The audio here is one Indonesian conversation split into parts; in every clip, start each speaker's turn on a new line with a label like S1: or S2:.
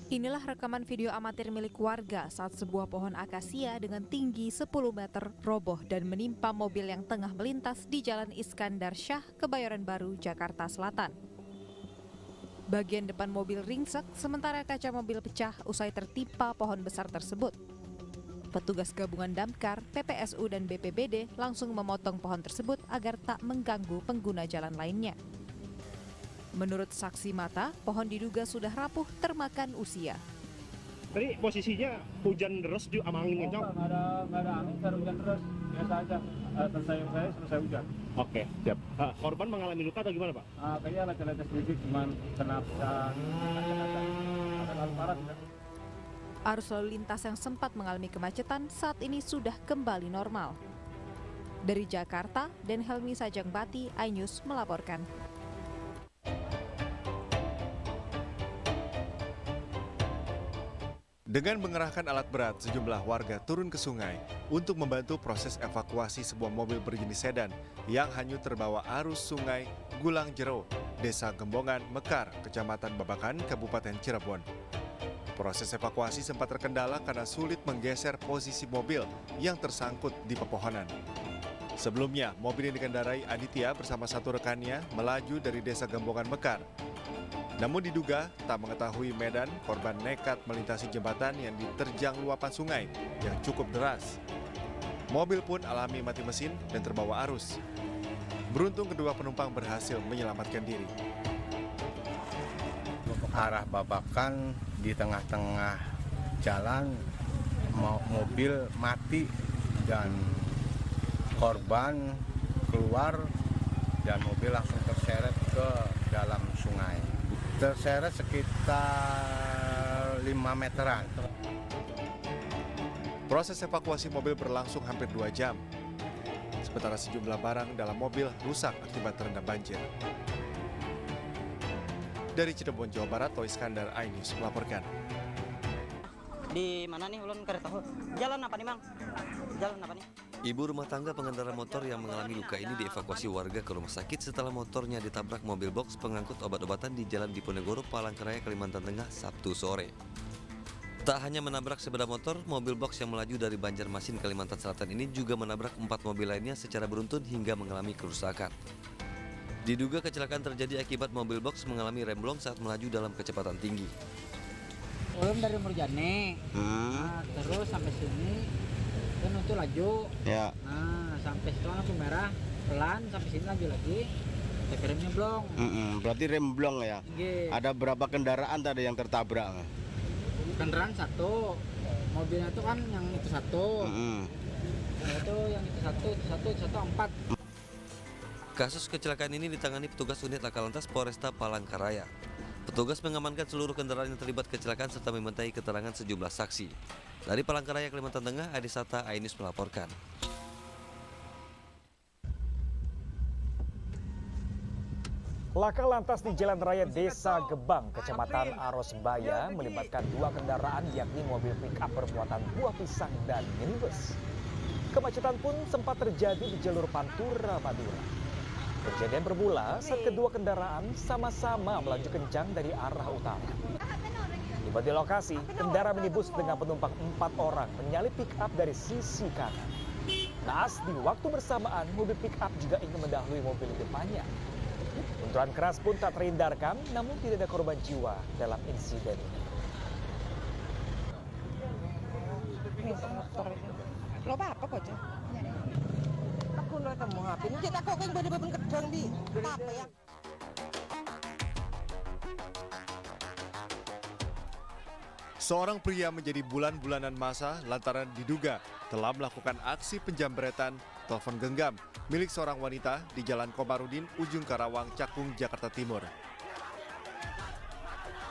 S1: Inilah rekaman video amatir milik warga saat sebuah pohon akasia dengan tinggi 10 meter roboh dan menimpa mobil yang tengah melintas di Jalan Iskandar Syah, Kebayoran Baru, Jakarta Selatan. Bagian depan mobil ringsek, sementara kaca mobil pecah usai tertimpa pohon besar tersebut. Petugas gabungan Damkar, PPSU, dan BPBD langsung memotong pohon tersebut agar tak mengganggu pengguna jalan lainnya. Menurut saksi mata, pohon diduga sudah rapuh termakan usia.
S2: Tadi posisinya hujan deras juga sama angin kencang?
S3: Nggak ada angin, nggak ada hujan deras, biasa aja. Selesai hujan.
S2: Oke, siap. Korban mengalami luka atau gimana, Pak?
S3: Kayaknya lecet-lecet sedikit, cuman kena kaca-kaca. Ada lalu parah juga.
S1: Arus lalu lintas yang sempat mengalami kemacetan saat ini sudah kembali normal. Dari Jakarta, Den Helmi Sajangbati, iNews melaporkan.
S4: Dengan mengerahkan alat berat, sejumlah warga turun ke sungai untuk membantu proses evakuasi sebuah mobil berjenis sedan yang hanyut terbawa arus sungai Gulang Jero, Desa Gembongan, Mekar, Kecamatan Babakan, Kabupaten Cirebon. Proses evakuasi sempat terkendala karena sulit menggeser posisi mobil yang tersangkut di pepohonan. Sebelumnya, mobil yang dikendarai Aditya bersama satu rekannya melaju dari Desa Gembongan, Mekar. Namun diduga tak mengetahui medan, korban nekat melintasi jembatan yang diterjang luapan sungai yang cukup deras. Mobil pun alami mati mesin dan terbawa arus. Beruntung kedua penumpang berhasil menyelamatkan diri.
S5: Arah Babakan di tengah-tengah jalan, mobil mati dan korban keluar dan mobil langsung terseret ke dalam sungai. Terseret sekitar 5 meteran.
S4: Proses evakuasi mobil berlangsung hampir 2 jam. Sementara sejumlah barang dalam mobil rusak akibat terendam banjir. Dari Cirebon, Jawa Barat, Toy Iskandar, iNews melaporkan.
S6: Di mana nih ulun kereta tahu? Jalan apa nih, Mang? Jalan apa nih?
S7: Ibu rumah tangga pengendara motor yang mengalami luka ini dievakuasi warga ke rumah sakit setelah motornya ditabrak mobil box pengangkut obat-obatan di Jalan Diponegoro, Palangkaraya, Kalimantan Tengah, Sabtu sore. Tak hanya menabrak sepeda motor, mobil box yang melaju dari Banjarmasin, Kalimantan Selatan ini juga menabrak 4 mobil lainnya secara beruntun hingga mengalami kerusakan. Diduga kecelakaan terjadi akibat mobil box mengalami remblong saat melaju dalam kecepatan tinggi.
S8: Ulun dari Murjani, terus sampai sini kan untuk laju, sampai situ lampu merah, pelan sampai sini laju lagi, remnya blong.
S5: Berarti rem blong ya?
S8: Ye.
S5: Ada berapa kendaraan tadi yang tertabrak?
S8: Kendaraan satu, mobilnya itu kan yang itu satu, yang itu satu 4.
S7: Kasus kecelakaan ini ditangani petugas unit Laka Lantas Polresta Palangkaraya. Petugas mengamankan seluruh kendaraan yang terlibat kecelakaan serta memintai keterangan sejumlah saksi. Dari Palangkaraya, Kalimantan Tengah, Adi Sata, iNews melaporkan.
S9: Laka lantas di Jalan Raya Desa Gebang, Kecamatan Arosbaya melibatkan 2 kendaraan yakni mobil pick-up bermuatan buah pisang dan minibus. Kemacetan pun sempat terjadi di jalur Pantura, Madura. Kejadian bermula saat kedua kendaraan sama-sama melaju kencang dari arah utara. Tiba di lokasi, kendaraan minibus dengan penumpang 4 orang menyalip pick-up dari sisi kanan. Naas di waktu bersamaan, mobil pick-up juga ingin mendahului mobil depannya. Benturan keras pun tak terhindarkan, namun tidak ada korban jiwa dalam insiden ini.
S10: Lo apa kok, Cak? Aku lo temu ngapain? Jadi aku kan bener-bener kedang di apa ya?
S4: Seorang pria menjadi bulan-bulanan masa lantaran diduga telah melakukan aksi penjambretan telepon genggam milik seorang wanita di Jalan Komarudin, Ujung Karawang, Cakung, Jakarta Timur.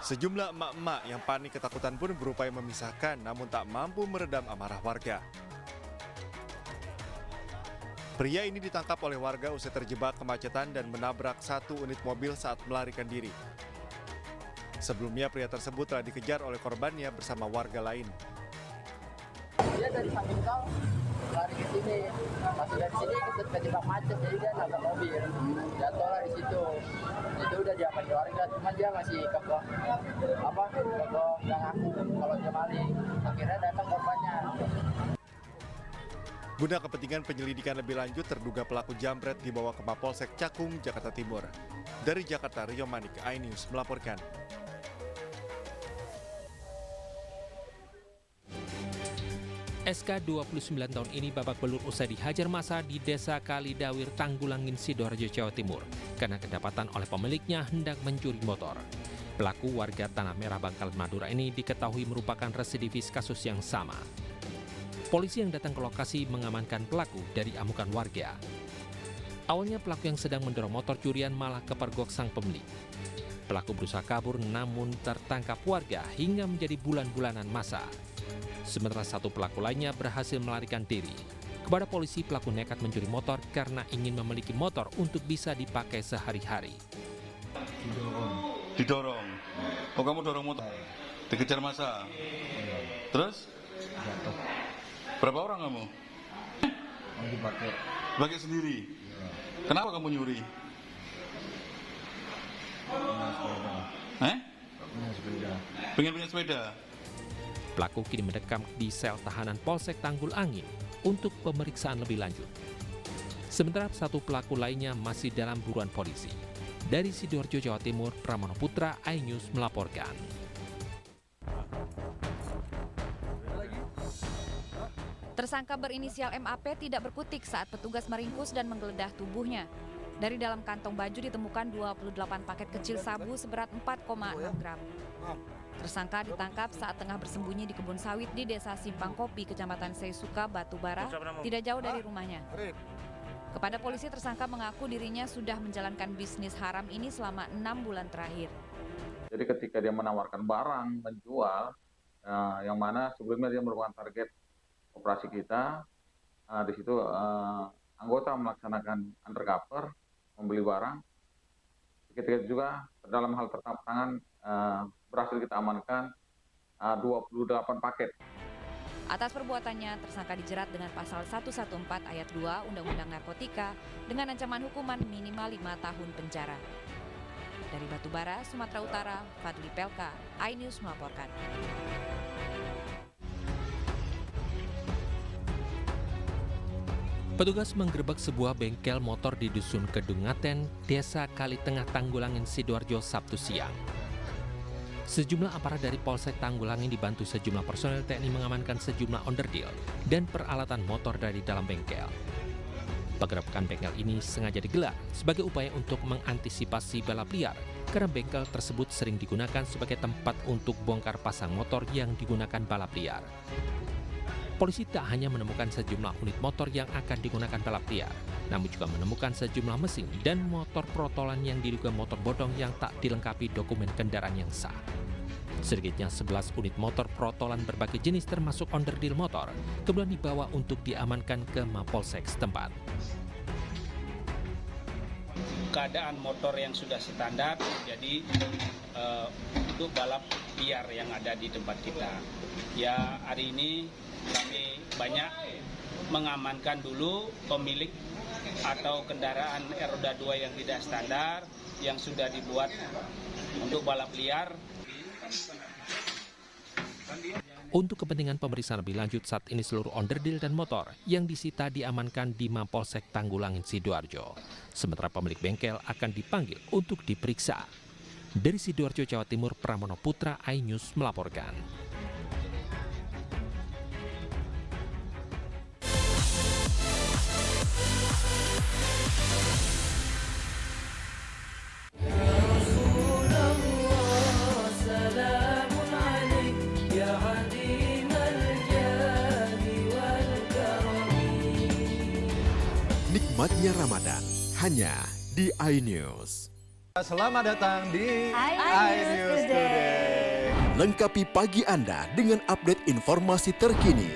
S4: Sejumlah emak-emak yang panik ketakutan pun berupaya memisahkan namun tak mampu meredam amarah warga. Pria ini ditangkap oleh warga usai terjebak kemacetan dan menabrak satu unit mobil saat melarikan diri. Sebelumnya pria tersebut telah dikejar oleh korbannya bersama warga lain.
S8: Dia dari samping tol lari ke sini. Pas udah di sini kejebak macet, jadi dia nabrak mobil. Jatuh lah di situ. Itu udah diapain warga, cuman dia masih kekeh nggak ngaku kalau dia maling. Akhirnya datang korbannya.
S4: Guna kepentingan penyelidikan lebih lanjut, terduga pelaku jambret dibawa ke Mapolsek Cakung, Jakarta Timur. Dari Jakarta, Rio Manik, iNews melaporkan.
S11: SK 29 tahun ini babak belur usai dihajar massa di Desa Kalidawir, Tanggulangin, Sidoarjo, Jawa Timur karena kedapatan oleh pemiliknya hendak mencuri motor. Pelaku warga Tanah Merah, Bangkalan, Madura ini diketahui merupakan residivis kasus yang sama. Polisi yang datang ke lokasi mengamankan pelaku dari amukan warga. Awalnya pelaku yang sedang mendorong motor curian malah kepergok sang pemilik. Pelaku berusaha kabur namun tertangkap warga hingga menjadi bulan-bulanan massa. Sementara satu pelaku lainnya berhasil melarikan diri. Kepada polisi, pelaku nekat mencuri motor karena ingin memiliki motor untuk bisa dipakai sehari-hari.
S12: Didorong? Oh, kamu dorong motor? Dikejar massa? Terus?
S3: Jatuh.
S12: Berapa orang kamu?
S3: Dipakai.
S12: Pakai sendiri? Kenapa kamu nyuri?
S3: Punya sepeda.
S12: Pengen punya sepeda?
S11: Pelaku kini mendekam di sel tahanan Polsek Tanggul Angin untuk pemeriksaan lebih lanjut. Sementara satu pelaku lainnya masih dalam buruan polisi. Dari Sidoarjo, Jawa Timur, Pramono Putra, iNews melaporkan.
S1: Tersangka berinisial MAP tidak berkutik saat petugas meringkus dan menggeledah tubuhnya. Dari dalam kantong baju ditemukan 28 paket kecil sabu seberat 4,6 gram. Tersangka ditangkap saat tengah bersembunyi di kebun sawit di Desa Simpang Kopi, Kecamatan Seisuka, Batubara, tidak jauh dari rumahnya. Kepada polisi, tersangka mengaku dirinya sudah menjalankan bisnis haram ini selama 6 bulan terakhir.
S13: Jadi ketika dia menawarkan barang, menjual, yang mana sebelumnya dia merupakan target operasi kita, di situ anggota melaksanakan undercover, membeli barang. Ketika itu juga dalam hal tertangkap tangan berhasil kita amankan 28 paket.
S1: Atas perbuatannya, tersangka dijerat dengan pasal 114 ayat 2 Undang-Undang Narkotika dengan ancaman hukuman minimal 5 tahun penjara. Dari Batubara, Sumatera Utara, Fadli Pelka, iNews melaporkan.
S11: Petugas menggerebek sebuah bengkel motor di Dusun Kedungaten, Desa Kalitengah, Tanggulangin, Sidoarjo, Sabtu siang. Sejumlah aparat dari Polsek Tanggulangin dibantu sejumlah personel TNI mengamankan sejumlah onderdil dan peralatan motor dari dalam bengkel. Penggerebekan bengkel ini sengaja digelar sebagai upaya untuk mengantisipasi balap liar karena bengkel tersebut sering digunakan sebagai tempat untuk bongkar pasang motor yang digunakan balap liar. Polisi tak hanya menemukan sejumlah unit motor yang akan digunakan balap liar, namun juga menemukan sejumlah mesin dan motor protolan yang diduga motor bodong yang tak dilengkapi dokumen kendaraan yang sah. Sedikitnya 11 unit motor protolan berbagai jenis termasuk onderdil motor kemudian dibawa untuk diamankan ke Mapolsek setempat.
S14: Keadaan motor yang sudah standar, jadi untuk balap liar yang ada di tempat kita. Ya, hari ini kami banyak mengamankan dulu pemilik atau kendaraan roda 2 yang tidak standar yang sudah dibuat untuk balap liar.
S11: Untuk kepentingan pemeriksaan lebih lanjut, saat ini seluruh onderdil dan motor yang disita diamankan di Mapolsek Tanggulangin, Sidoarjo. Sementara pemilik bengkel akan dipanggil untuk diperiksa. Dari Sidoarjo, Jawa Timur, Pramono Putra, iNews melaporkan.
S15: Nikmatnya Ramadan hanya di iNews.
S4: Selamat datang di iNews Today.
S15: Lengkapi pagi Anda dengan update informasi terkini.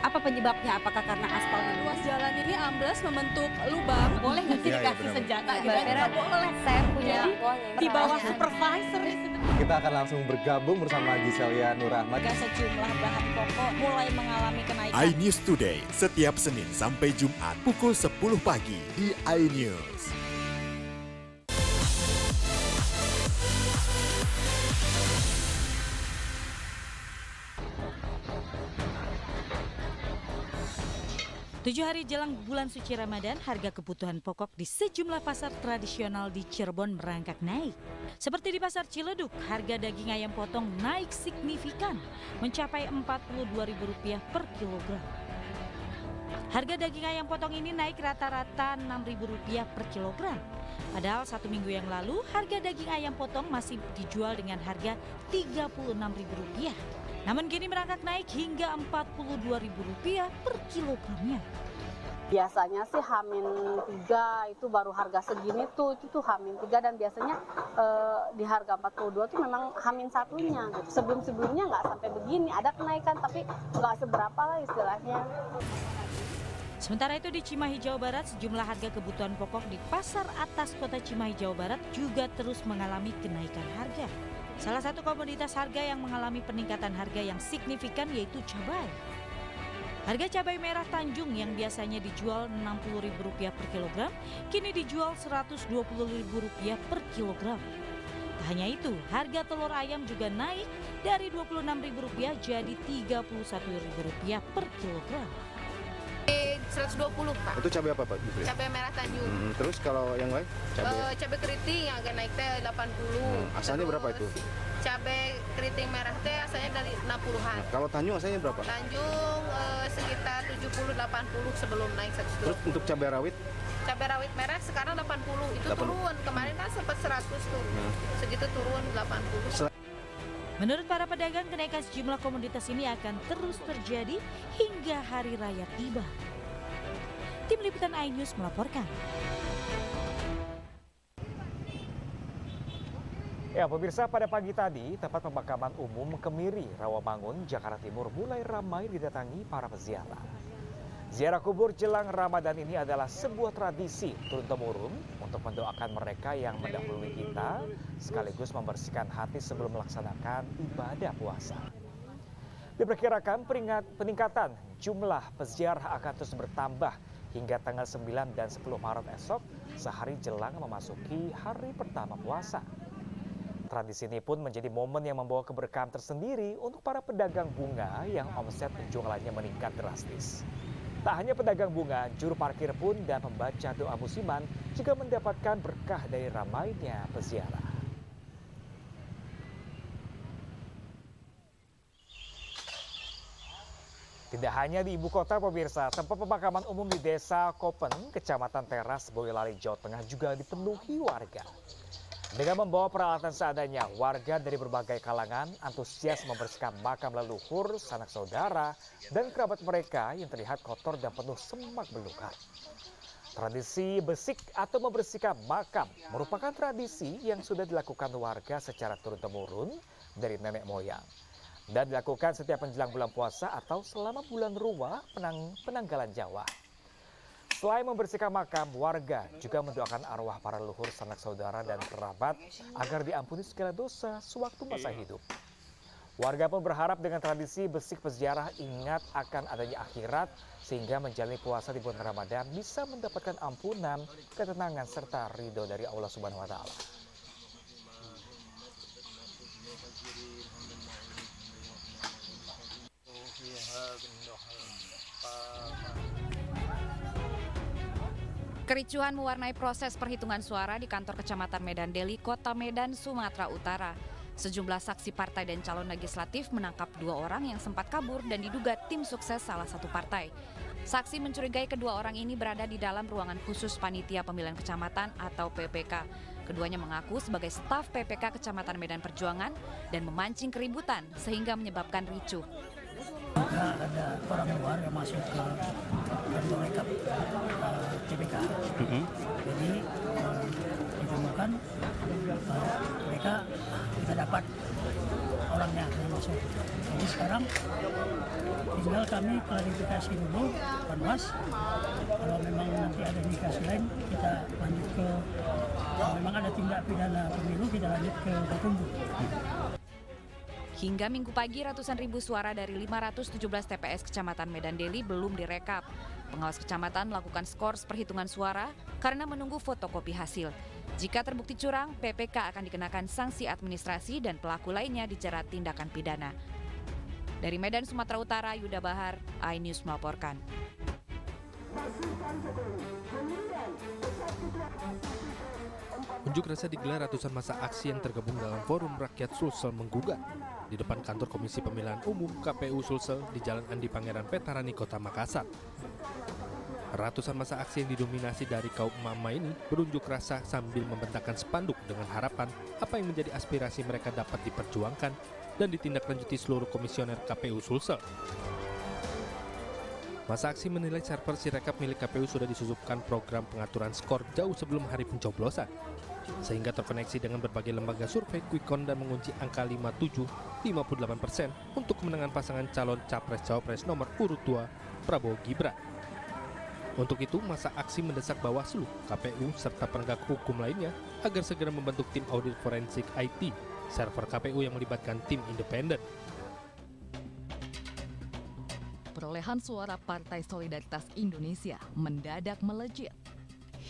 S16: Apa penyebabnya? Apakah karena aspal?
S17: Ruas jalan ini amblas membentuk lubang.
S16: Boleh nggak sih dikasih senjata? Nggak boleh. Saya punya di bawah supervisor.
S18: Kita akan langsung bergabung bersama Giselia Nurrahmat.
S16: Sejumlah bahan pokok mulai mengalami kenaikan.
S15: iNews Today, setiap Senin sampai Jumat pukul 10 pagi di iNews.
S19: Tujuh hari jelang bulan suci Ramadan, harga kebutuhan pokok di sejumlah pasar tradisional di Cirebon merangkak naik. Seperti di Pasar Ciledug, harga daging ayam potong naik signifikan, mencapai Rp42.000 per kilogram. Harga daging ayam potong ini naik rata-rata Rp6.000 per kilogram. Padahal 1 minggu yang lalu, harga daging ayam potong masih dijual dengan harga Rp36.000. Namun kini merangkak naik hingga Rp42.000 per kilogramnya.
S16: Biasanya sih H-3 itu baru harga segini tuh, itu H-3 dan biasanya di harga 42 tuh memang H-1-nya gitu. Sebelum-sebelumnya nggak sampai begini, ada kenaikan tapi nggak seberapa lah istilahnya.
S19: Sementara itu di Cimahi, Jawa Barat, sejumlah harga kebutuhan pokok di pasar atas kota Cimahi, Jawa Barat juga terus mengalami kenaikan harga. Salah satu komoditas harga yang mengalami peningkatan harga yang signifikan yaitu cabai. Harga cabai merah Tanjung yang biasanya dijual Rp60.000 per kilogram, kini dijual Rp120.000 per kilogram. Tak hanya itu, harga telur ayam juga naik dari Rp26.000 jadi Rp31.000 per kilogram.
S17: 120 Pak.
S18: Itu cabai apa Pak?
S17: Cabai merah Tanjung.
S18: Terus kalau yang lain?
S17: Cabai keriting yang agak naik teh 80.
S18: Asalnya berapa itu?
S17: Cabai keriting merah teh asalnya dari 60-an.
S18: Kalau Tanjung asalnya berapa?
S17: Tanjung sekitar 70-80 sebelum naik 120.
S18: Terus untuk cabai rawit?
S17: Cabai rawit merah sekarang 80. Itu 80. Turun. Kemarin kan sempat 100 tuh. Segitu turun 80.
S19: Menurut para pedagang, kenaikan sejumlah komoditas ini akan terus terjadi hingga hari raya tiba. Tim Liputan iNews melaporkan.
S9: Ya, pemirsa, pada pagi tadi, tempat pemakaman umum Kemiri, Rawamangun, Jakarta Timur mulai ramai didatangi para peziarah. Ziarah kubur jelang Ramadan ini adalah sebuah tradisi turun-temurun untuk mendoakan mereka yang mendahului kita, sekaligus membersihkan hati sebelum melaksanakan ibadah puasa. Diperkirakan peningkatan jumlah peziarah akan terus bertambah hingga tanggal 9 dan 10 Maret esok, sehari jelang memasuki hari pertama puasa. Tradisi ini pun menjadi momen yang membawa keberkahan tersendiri untuk para pedagang bunga yang omset penjualannya meningkat drastis. Tak hanya pedagang bunga, juru parkir pun dan pembaca doa musiman juga mendapatkan berkah dari ramainya peziarah. Tidak hanya di ibu kota, pemirsa, tempat pemakaman umum di Desa Kopen, Kecamatan Teras, Boyolali, Jawa Tengah juga dipenuhi warga. Dengan membawa peralatan seadanya, warga dari berbagai kalangan antusias membersihkan makam leluhur, sanak saudara, dan kerabat mereka yang terlihat kotor dan penuh semak belukar. Tradisi besik atau membersihkan makam merupakan tradisi yang sudah dilakukan warga secara turun-temurun dari nenek moyang. Dan dilakukan setiap menjelang bulan puasa atau selama bulan Ruwa penanggalan Jawa. Selain membersihkan makam, warga juga mendoakan arwah para leluhur, sanak saudara, dan kerabat agar diampuni segala dosa sewaktu masa hidup. Warga pun berharap dengan tradisi besik peziarah ingat akan adanya akhirat, sehingga menjalani puasa di bulan Ramadan bisa mendapatkan ampunan, ketenangan, serta ridho dari Allah Subhanahu wa Ta'ala.
S20: Kericuhan mewarnai proses perhitungan suara di kantor Kecamatan Medan Deli, Kota Medan, Sumatera Utara. Sejumlah saksi partai dan calon legislatif menangkap 2 orang yang sempat kabur dan diduga tim sukses salah satu partai. Saksi mencurigai kedua orang ini berada di dalam ruangan khusus Panitia Pemilihan Kecamatan atau PPK. Keduanya mengaku sebagai staf PPK Kecamatan Medan Perjuangan dan memancing keributan sehingga menyebabkan ricuh.
S21: Ada orang luar yang masuk ke mereka CPK. Jadi ditemukan mereka kita dapat orangnya yang masuk. Jadi sekarang tinggal kami klarifikasi dulu Panwas. Kalau memang nanti ada indikasi lain, kita lanjut ke, kalau memang ada tindak pidana pemilu, kita lanjut ke Gakumdu.
S20: Hingga Minggu pagi, ratusan ribu suara dari 517 TPS Kecamatan Medan Deli belum direkap. Pengawas kecamatan melakukan skor perhitungan suara karena menunggu fotokopi hasil. Jika terbukti curang, PPK akan dikenakan sanksi administrasi dan pelaku lainnya dijerat tindakan pidana. Dari Medan, Sumatera Utara, Yuda Bahar, iNews melaporkan.
S11: Unjuk rasa digelar ratusan massa aksi yang tergabung dalam Forum Rakyat Sulsel menggugat di depan kantor Komisi Pemilihan Umum KPU Sulsel di Jalan Andi Pangeran Petarani, Kota Makassar. Ratusan massa aksi yang didominasi dari kaum emak-emak ini berunjuk rasa sambil membentangkan spanduk dengan harapan apa yang menjadi aspirasi mereka dapat diperjuangkan dan ditindaklanjuti seluruh komisioner KPU Sulsel. Massa aksi menilai server Sirekap milik KPU sudah disusupkan program pengaturan skor jauh sebelum hari pencoblosan, sehingga terkoneksi dengan berbagai lembaga survei quick-count dan mengunci angka 57-58% untuk kemenangan pasangan calon Capres-Cawapres nomor urut 2 Prabowo Gibran. Untuk itu, massa aksi mendesak Bawaslu, KPU, serta penegak hukum lainnya agar segera membentuk tim audit forensik IT server KPU yang melibatkan tim independen.
S2: Perolehan suara Partai Solidaritas Indonesia mendadak melejit.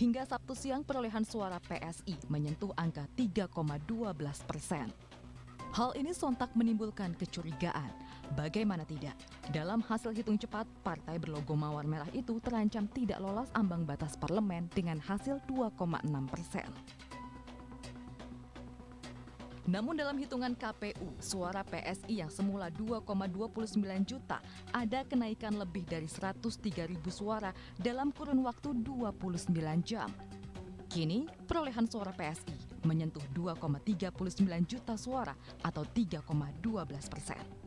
S2: Hingga Sabtu siang, perolehan suara PSI menyentuh angka 3,12%. Hal ini sontak menimbulkan kecurigaan. Bagaimana tidak, dalam hasil hitung cepat, partai berlogo mawar merah itu terancam tidak lolos ambang batas parlemen dengan hasil 2,6%. Namun dalam hitungan KPU, suara PSI yang semula 2,29 juta ada kenaikan lebih dari 103.000 suara dalam kurun waktu 29 jam. Kini, perolehan suara PSI menyentuh 2,39 juta suara atau 3,12%.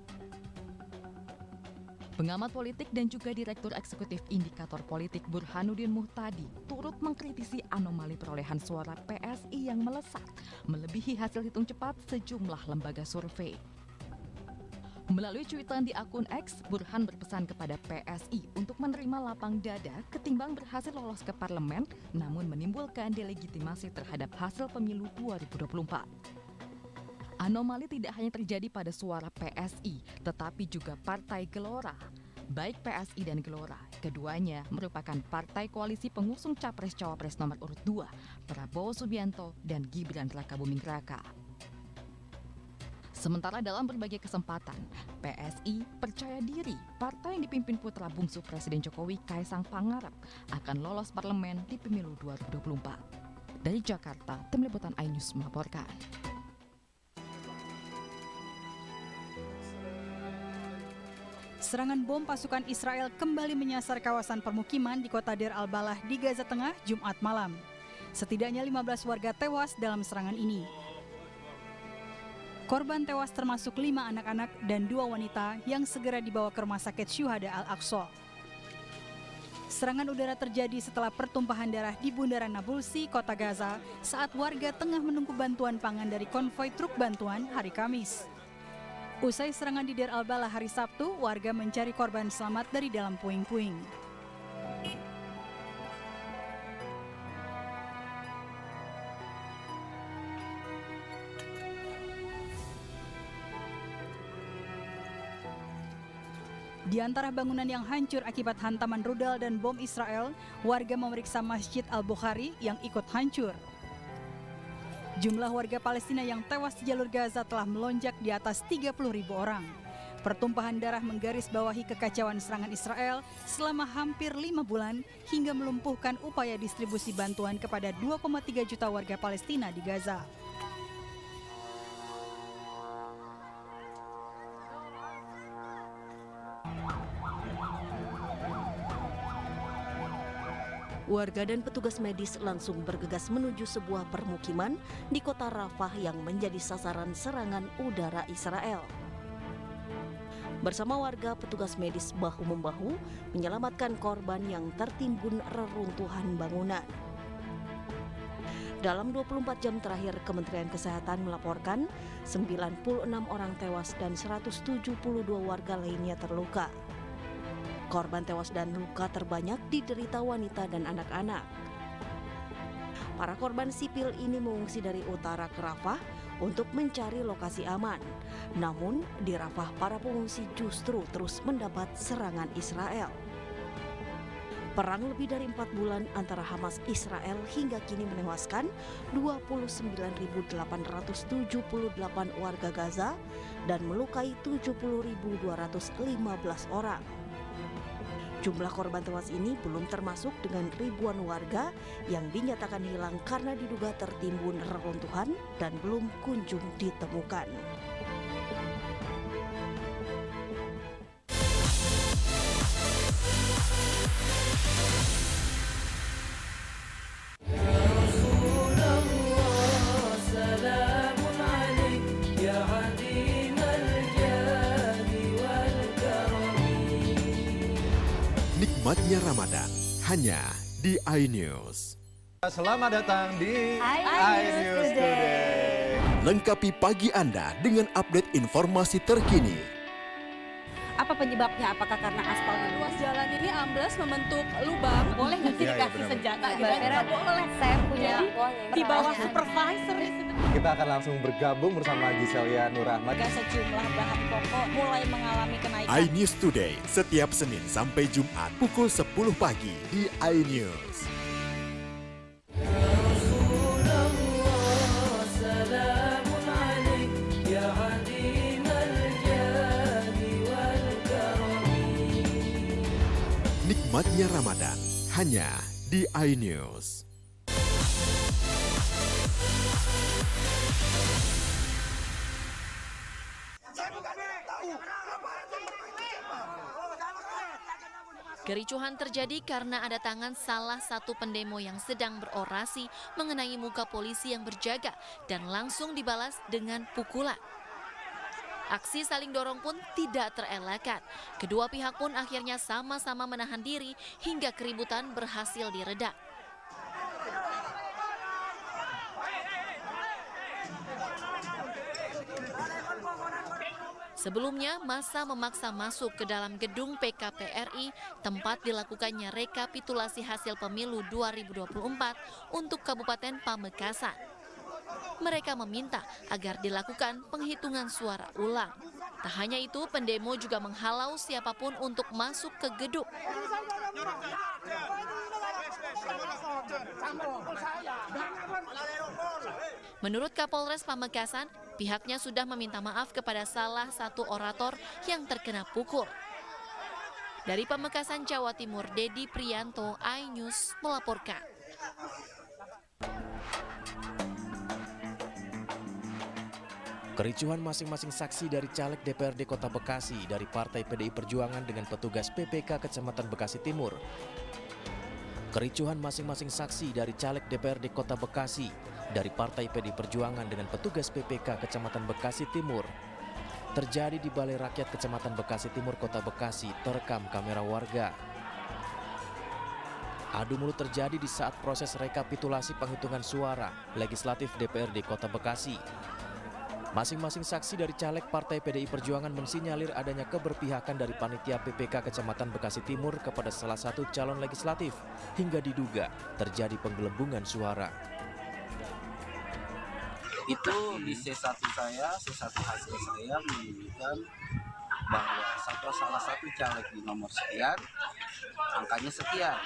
S2: Pengamat politik dan juga Direktur Eksekutif Indikator Politik Burhanuddin Muhtadi turut mengkritisi anomali perolehan suara PSI yang melesat melebihi hasil hitung cepat sejumlah lembaga survei. Melalui cuitan di akun X, Burhan berpesan kepada PSI untuk menerima lapang dada ketimbang berhasil lolos ke parlemen namun menimbulkan delegitimasi terhadap hasil pemilu 2024. Anomali tidak hanya terjadi pada suara PSI, tetapi juga Partai Gelora. Baik PSI dan Gelora, keduanya merupakan partai koalisi pengusung Capres-Cawapres nomor urut 2, Prabowo Subianto dan Gibran Rakabuming Raka. Sementara dalam berbagai kesempatan, PSI percaya diri partai yang dipimpin putra bungsu Presiden Jokowi Kaisang Pangarep akan lolos parlemen di pemilu 2024. Dari Jakarta, Tim Liputan iNews melaporkan.
S22: Serangan bom pasukan Israel kembali menyasar kawasan permukiman di kota Deir al-Balah di Gaza Tengah Jumat malam. Setidaknya 15 warga tewas dalam serangan ini. Korban tewas termasuk 5 anak-anak dan 2 wanita yang segera dibawa ke Rumah Sakit Syuhada Al-Aqsa. Serangan udara terjadi setelah pertumpahan darah di Bundaran Nabulsi, kota Gaza saat warga tengah menunggu bantuan pangan dari konvoi truk bantuan hari Kamis. Usai serangan di Deir al-Balah hari Sabtu, warga mencari korban selamat dari dalam puing-puing. Di antara bangunan yang hancur akibat hantaman rudal dan bom Israel, warga memeriksa Masjid Al-Bukhari yang ikut hancur. Jumlah warga Palestina yang tewas di jalur Gaza telah melonjak di atas 30.000 orang. Pertumpahan darah menggarisbawahi kekacauan serangan Israel selama hampir 5 bulan hingga melumpuhkan upaya distribusi bantuan kepada 2,3 juta warga Palestina di Gaza.
S23: Warga dan petugas medis langsung bergegas menuju sebuah permukiman di kota Rafah yang menjadi sasaran serangan udara Israel. Bersama warga, petugas medis bahu-membahu menyelamatkan korban yang tertimbun reruntuhan bangunan. Dalam 24 jam terakhir, Kementerian Kesehatan melaporkan 96 orang tewas dan 172 warga lainnya terluka. Korban tewas dan luka terbanyak diderita wanita dan anak-anak. Para korban sipil ini mengungsi dari utara ke Rafah untuk mencari lokasi aman. Namun, di Rafah para pengungsi justru terus mendapat serangan Israel. Perang lebih dari 4 bulan antara Hamas Israel hingga kini menewaskan 29.878 warga Gaza dan melukai 70.215 orang. Jumlah korban tewas ini belum termasuk dengan ribuan warga yang dinyatakan hilang karena diduga tertimbun reruntuhan dan belum kunjung ditemukan.
S15: Nikmatnya Ramadan hanya di iNews.
S18: Selamat datang di
S15: iNews Today. Lengkapi pagi Anda dengan update informasi terkini.
S5: Apa penyebabnya? Apakah karena aspal ruas jalan ini amblas membentuk lubang? Boleh nggak sih dikasih senjata? Boleh. Saya punya di bawah supervisor.
S18: Kita akan langsung bergabung bersama Giselia Nurahmat.
S5: Sejumlah bahan pokok mulai mengalami kenaikan.
S15: iNews Today setiap Senin sampai Jumat pukul 10 pagi di iNews. Nikmatnya Ramadan hanya di iNews.
S6: Kericuhan terjadi karena ada tangan salah satu pendemo yang sedang berorasi mengenai muka polisi yang berjaga dan langsung dibalas dengan pukulan. Aksi saling dorong pun tidak terelakkan. Kedua pihak pun akhirnya sama-sama menahan diri hingga keributan berhasil diredam. Sebelumnya, massa memaksa masuk ke dalam gedung PKPRI tempat dilakukannya rekapitulasi hasil pemilu 2024 untuk Kabupaten Pamekasan. Mereka meminta agar dilakukan penghitungan suara ulang. Tak hanya itu, pendemo juga menghalau siapapun untuk masuk ke gedung. Menurut Kapolres Pamekasan, pihaknya sudah meminta maaf kepada salah satu orator yang terkena pukul. Dari Pamekasan, Jawa Timur, Dedi Prianto, iNews melaporkan.
S7: Kericuhan masing-masing saksi dari caleg DPRD Kota Bekasi dari Partai PDI Perjuangan dengan petugas PPK Kecamatan Bekasi Timur. Kericuhan masing-masing saksi dari caleg DPRD Kota Bekasi dari Partai PDI Perjuangan dengan petugas PPK Kecamatan Bekasi Timur terjadi di Balai Rakyat Kecamatan Bekasi Timur Kota Bekasi terekam kamera warga. Adu mulut terjadi di saat proses rekapitulasi penghitungan suara legislatif DPRD Kota Bekasi. Masing-masing saksi dari caleg Partai PDI Perjuangan mensinyalir adanya keberpihakan dari panitia PPK Kecamatan Bekasi Timur kepada salah satu calon legislatif hingga diduga terjadi penggelembungan suara.
S24: Itu di C1 saya, C1 hasil saya menunjukkan bahwa salah satu caleg di nomor sekian, angkanya sekian.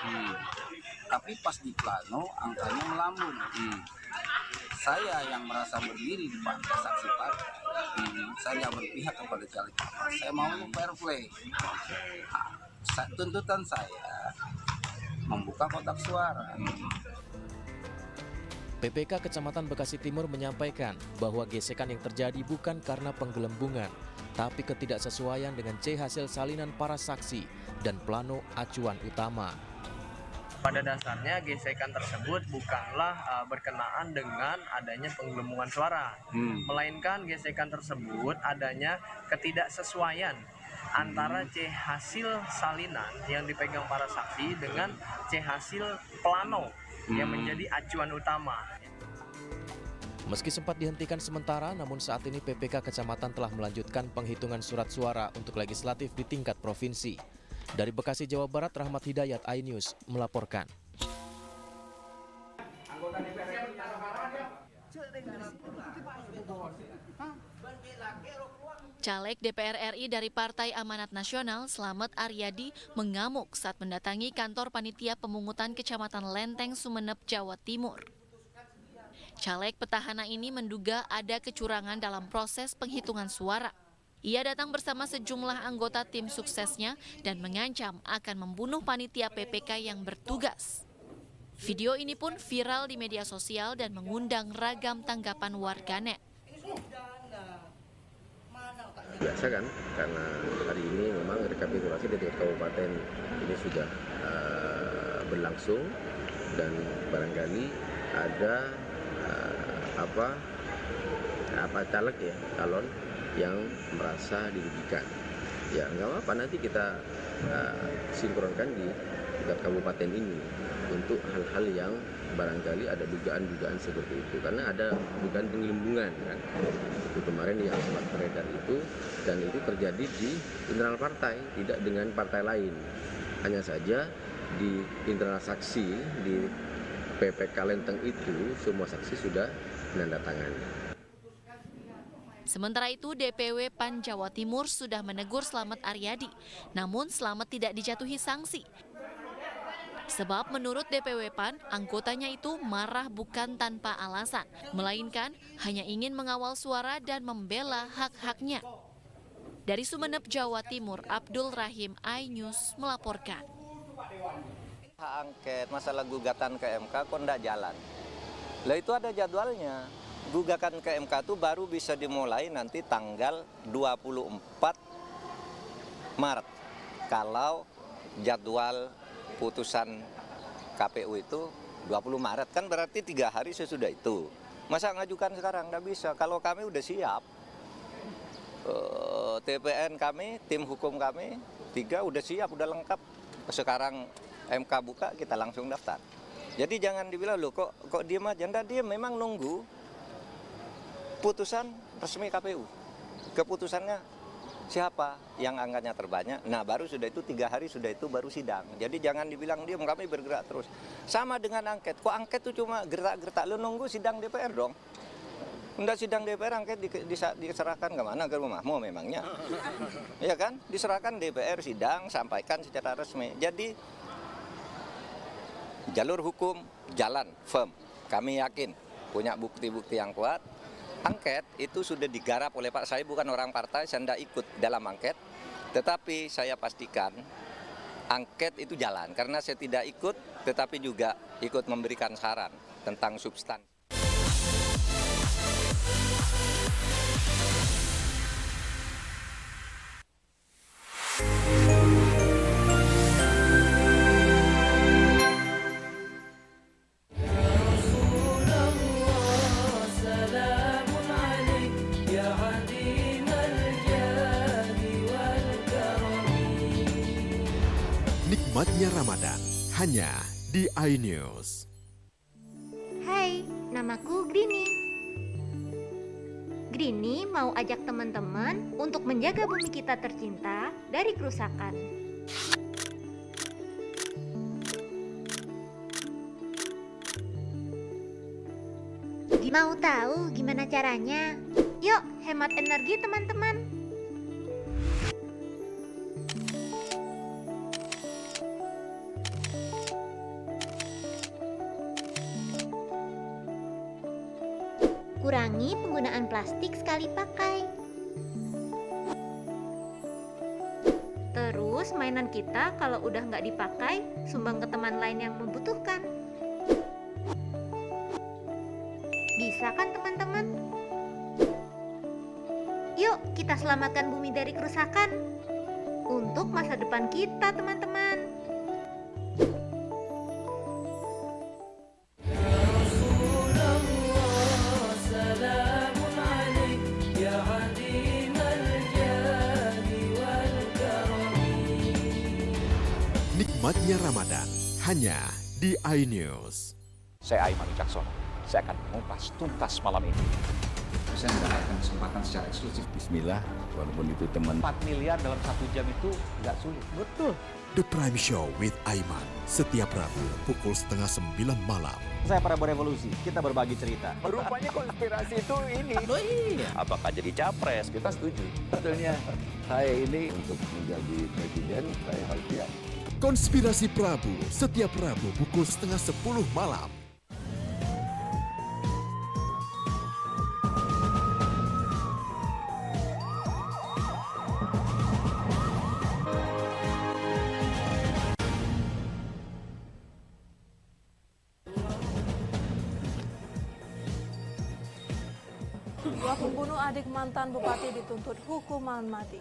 S24: Tapi pas di plano, angkanya melambung. Saya yang merasa berdiri di partai saksi partai, saya nggak berpihak kepada caleg. Saya mau fair play. Tuntutan saya membuka kotak suara.
S7: PPK Kecamatan Bekasi Timur menyampaikan bahwa gesekan yang terjadi bukan karena penggelembungan, tapi ketidaksesuaian dengan C hasil salinan para saksi dan plano acuan utama.
S25: Pada dasarnya gesekan tersebut bukanlah berkenaan dengan adanya penggelembungan suara, melainkan gesekan tersebut adanya ketidaksesuaian antara C hasil salinan yang dipegang para saksi dengan C hasil plano yang menjadi acuan utama.
S7: Meski sempat dihentikan sementara, namun saat ini PPK Kecamatan telah melanjutkan penghitungan surat suara untuk legislatif di tingkat provinsi. Dari Bekasi, Jawa Barat, Rahmat Hidayat, iNews melaporkan.
S6: Caleg DPR RI dari Partai Amanat Nasional Slamet Aryadi mengamuk saat mendatangi kantor panitia pemungutan Kecamatan Lenteng, Sumeneb, Jawa Timur. Caleg petahana ini menduga ada kecurangan dalam proses penghitungan suara. Ia datang bersama sejumlah anggota tim suksesnya dan mengancam akan membunuh panitia PPK yang bertugas. Video ini pun viral di media sosial dan mengundang ragam tanggapan warganet.
S3: Biasa kan, karena hari ini memang rekapitulasi di tingkat kabupaten ini sudah berlangsung dan barangkali ada caleg ya, calon yang merasa dirugikan. Ya nggak apa-apa, nanti kita sinkronkan di tingkat kabupaten ini untuk hal-hal yang barangkali ada dugaan-dugaan seperti itu, karena ada dugaan penggelembungan kan. Itu kemarin yang sempat beredar itu, dan itu terjadi di internal partai, tidak dengan partai lain. Hanya saja di internal saksi di PPK Lenteng itu semua saksi sudah menandatangani.
S6: Sementara itu, DPW PAN Jawa Timur sudah menegur Slamet Aryadi, namun Slamet tidak dijatuhi sanksi. Sebab menurut DPW PAN, anggotanya itu marah bukan tanpa alasan, melainkan hanya ingin mengawal suara dan membela hak-haknya. Dari Sumeneb, Jawa Timur, Abdul Rahim, iNews melaporkan.
S8: Hak angket masalah gugatan ke MK kok tidak jalan. Lah itu ada jadwalnya. Gugatan ke MK itu baru bisa dimulai nanti tanggal 24 Maret. Kalau jadwal putusan KPU itu 20 Maret, kan berarti 3 hari sesudah itu. Masa ngajukan sekarang? Nggak bisa. Kalau kami udah siap, TPN kami, tim hukum kami, 3 udah siap, udah lengkap. Sekarang MK buka, kita langsung daftar. Jadi jangan dibilang, loh kok diem aja. Nggak diem, memang nunggu putusan resmi KPU. Keputusannya siapa yang angkanya terbanyak, nah baru sudah itu 3 hari sudah itu baru sidang. Jadi jangan dibilang diam, kami bergerak terus. Sama dengan angket, kok angket itu cuma gertak-gertak, lu nunggu sidang DPR dong. Enggak, sidang DPR angket diserahkan kemana, ke rumahmu memangnya. Ya kan, diserahkan DPR sidang, sampaikan secara resmi. Jadi jalur hukum jalan firm, kami yakin punya bukti-bukti yang kuat. Angket itu sudah digarap oleh Pak, saya bukan orang partai, saya tidak ikut dalam angket. Tetapi saya pastikan angket itu jalan, karena saya tidak ikut, tetapi juga ikut memberikan saran tentang substansi.
S15: Nikmatnya Ramadan hanya di iNews.
S10: Hai, namaku Grini. Grini mau ajak teman-teman untuk menjaga bumi kita tercinta dari kerusakan. Mau tahu gimana caranya? Yuk, hemat energi teman-teman. Kurangi penggunaan plastik sekali pakai. Terus mainan kita kalau udah nggak dipakai, sumbang ke teman lain yang membutuhkan. Bisa kan teman-teman? Yuk kita selamatkan bumi dari kerusakan. Untuk masa depan kita teman-teman.
S15: Nikmatnya Ramadan hanya di iNews.
S12: Saya Aiman Wicaksono, saya akan mengupas tuntas malam ini.
S1: saya mendapatkan kesempatan secara eksklusif.
S4: Bismillah, walaupun itu teman.
S1: 4 miliar dalam 1 jam itu nggak sulit.
S4: Betul. The Prime Show with Aiman, setiap Rabu pukul 8:30 malam.
S1: Saya Prabowo Revolusi, kita berbagi cerita.
S4: Rupanya konspirasi itu ini.
S1: Oh iya.
S4: Apakah jadi capres? Kita setuju. Sebetulnya saya ini untuk menjadi presiden, saya harus siap. Konspirasi Prabu, setiap Rabu pukul 9:30 malam.
S12: Dua pembunuh adik mantan bupati dituntut hukuman mati.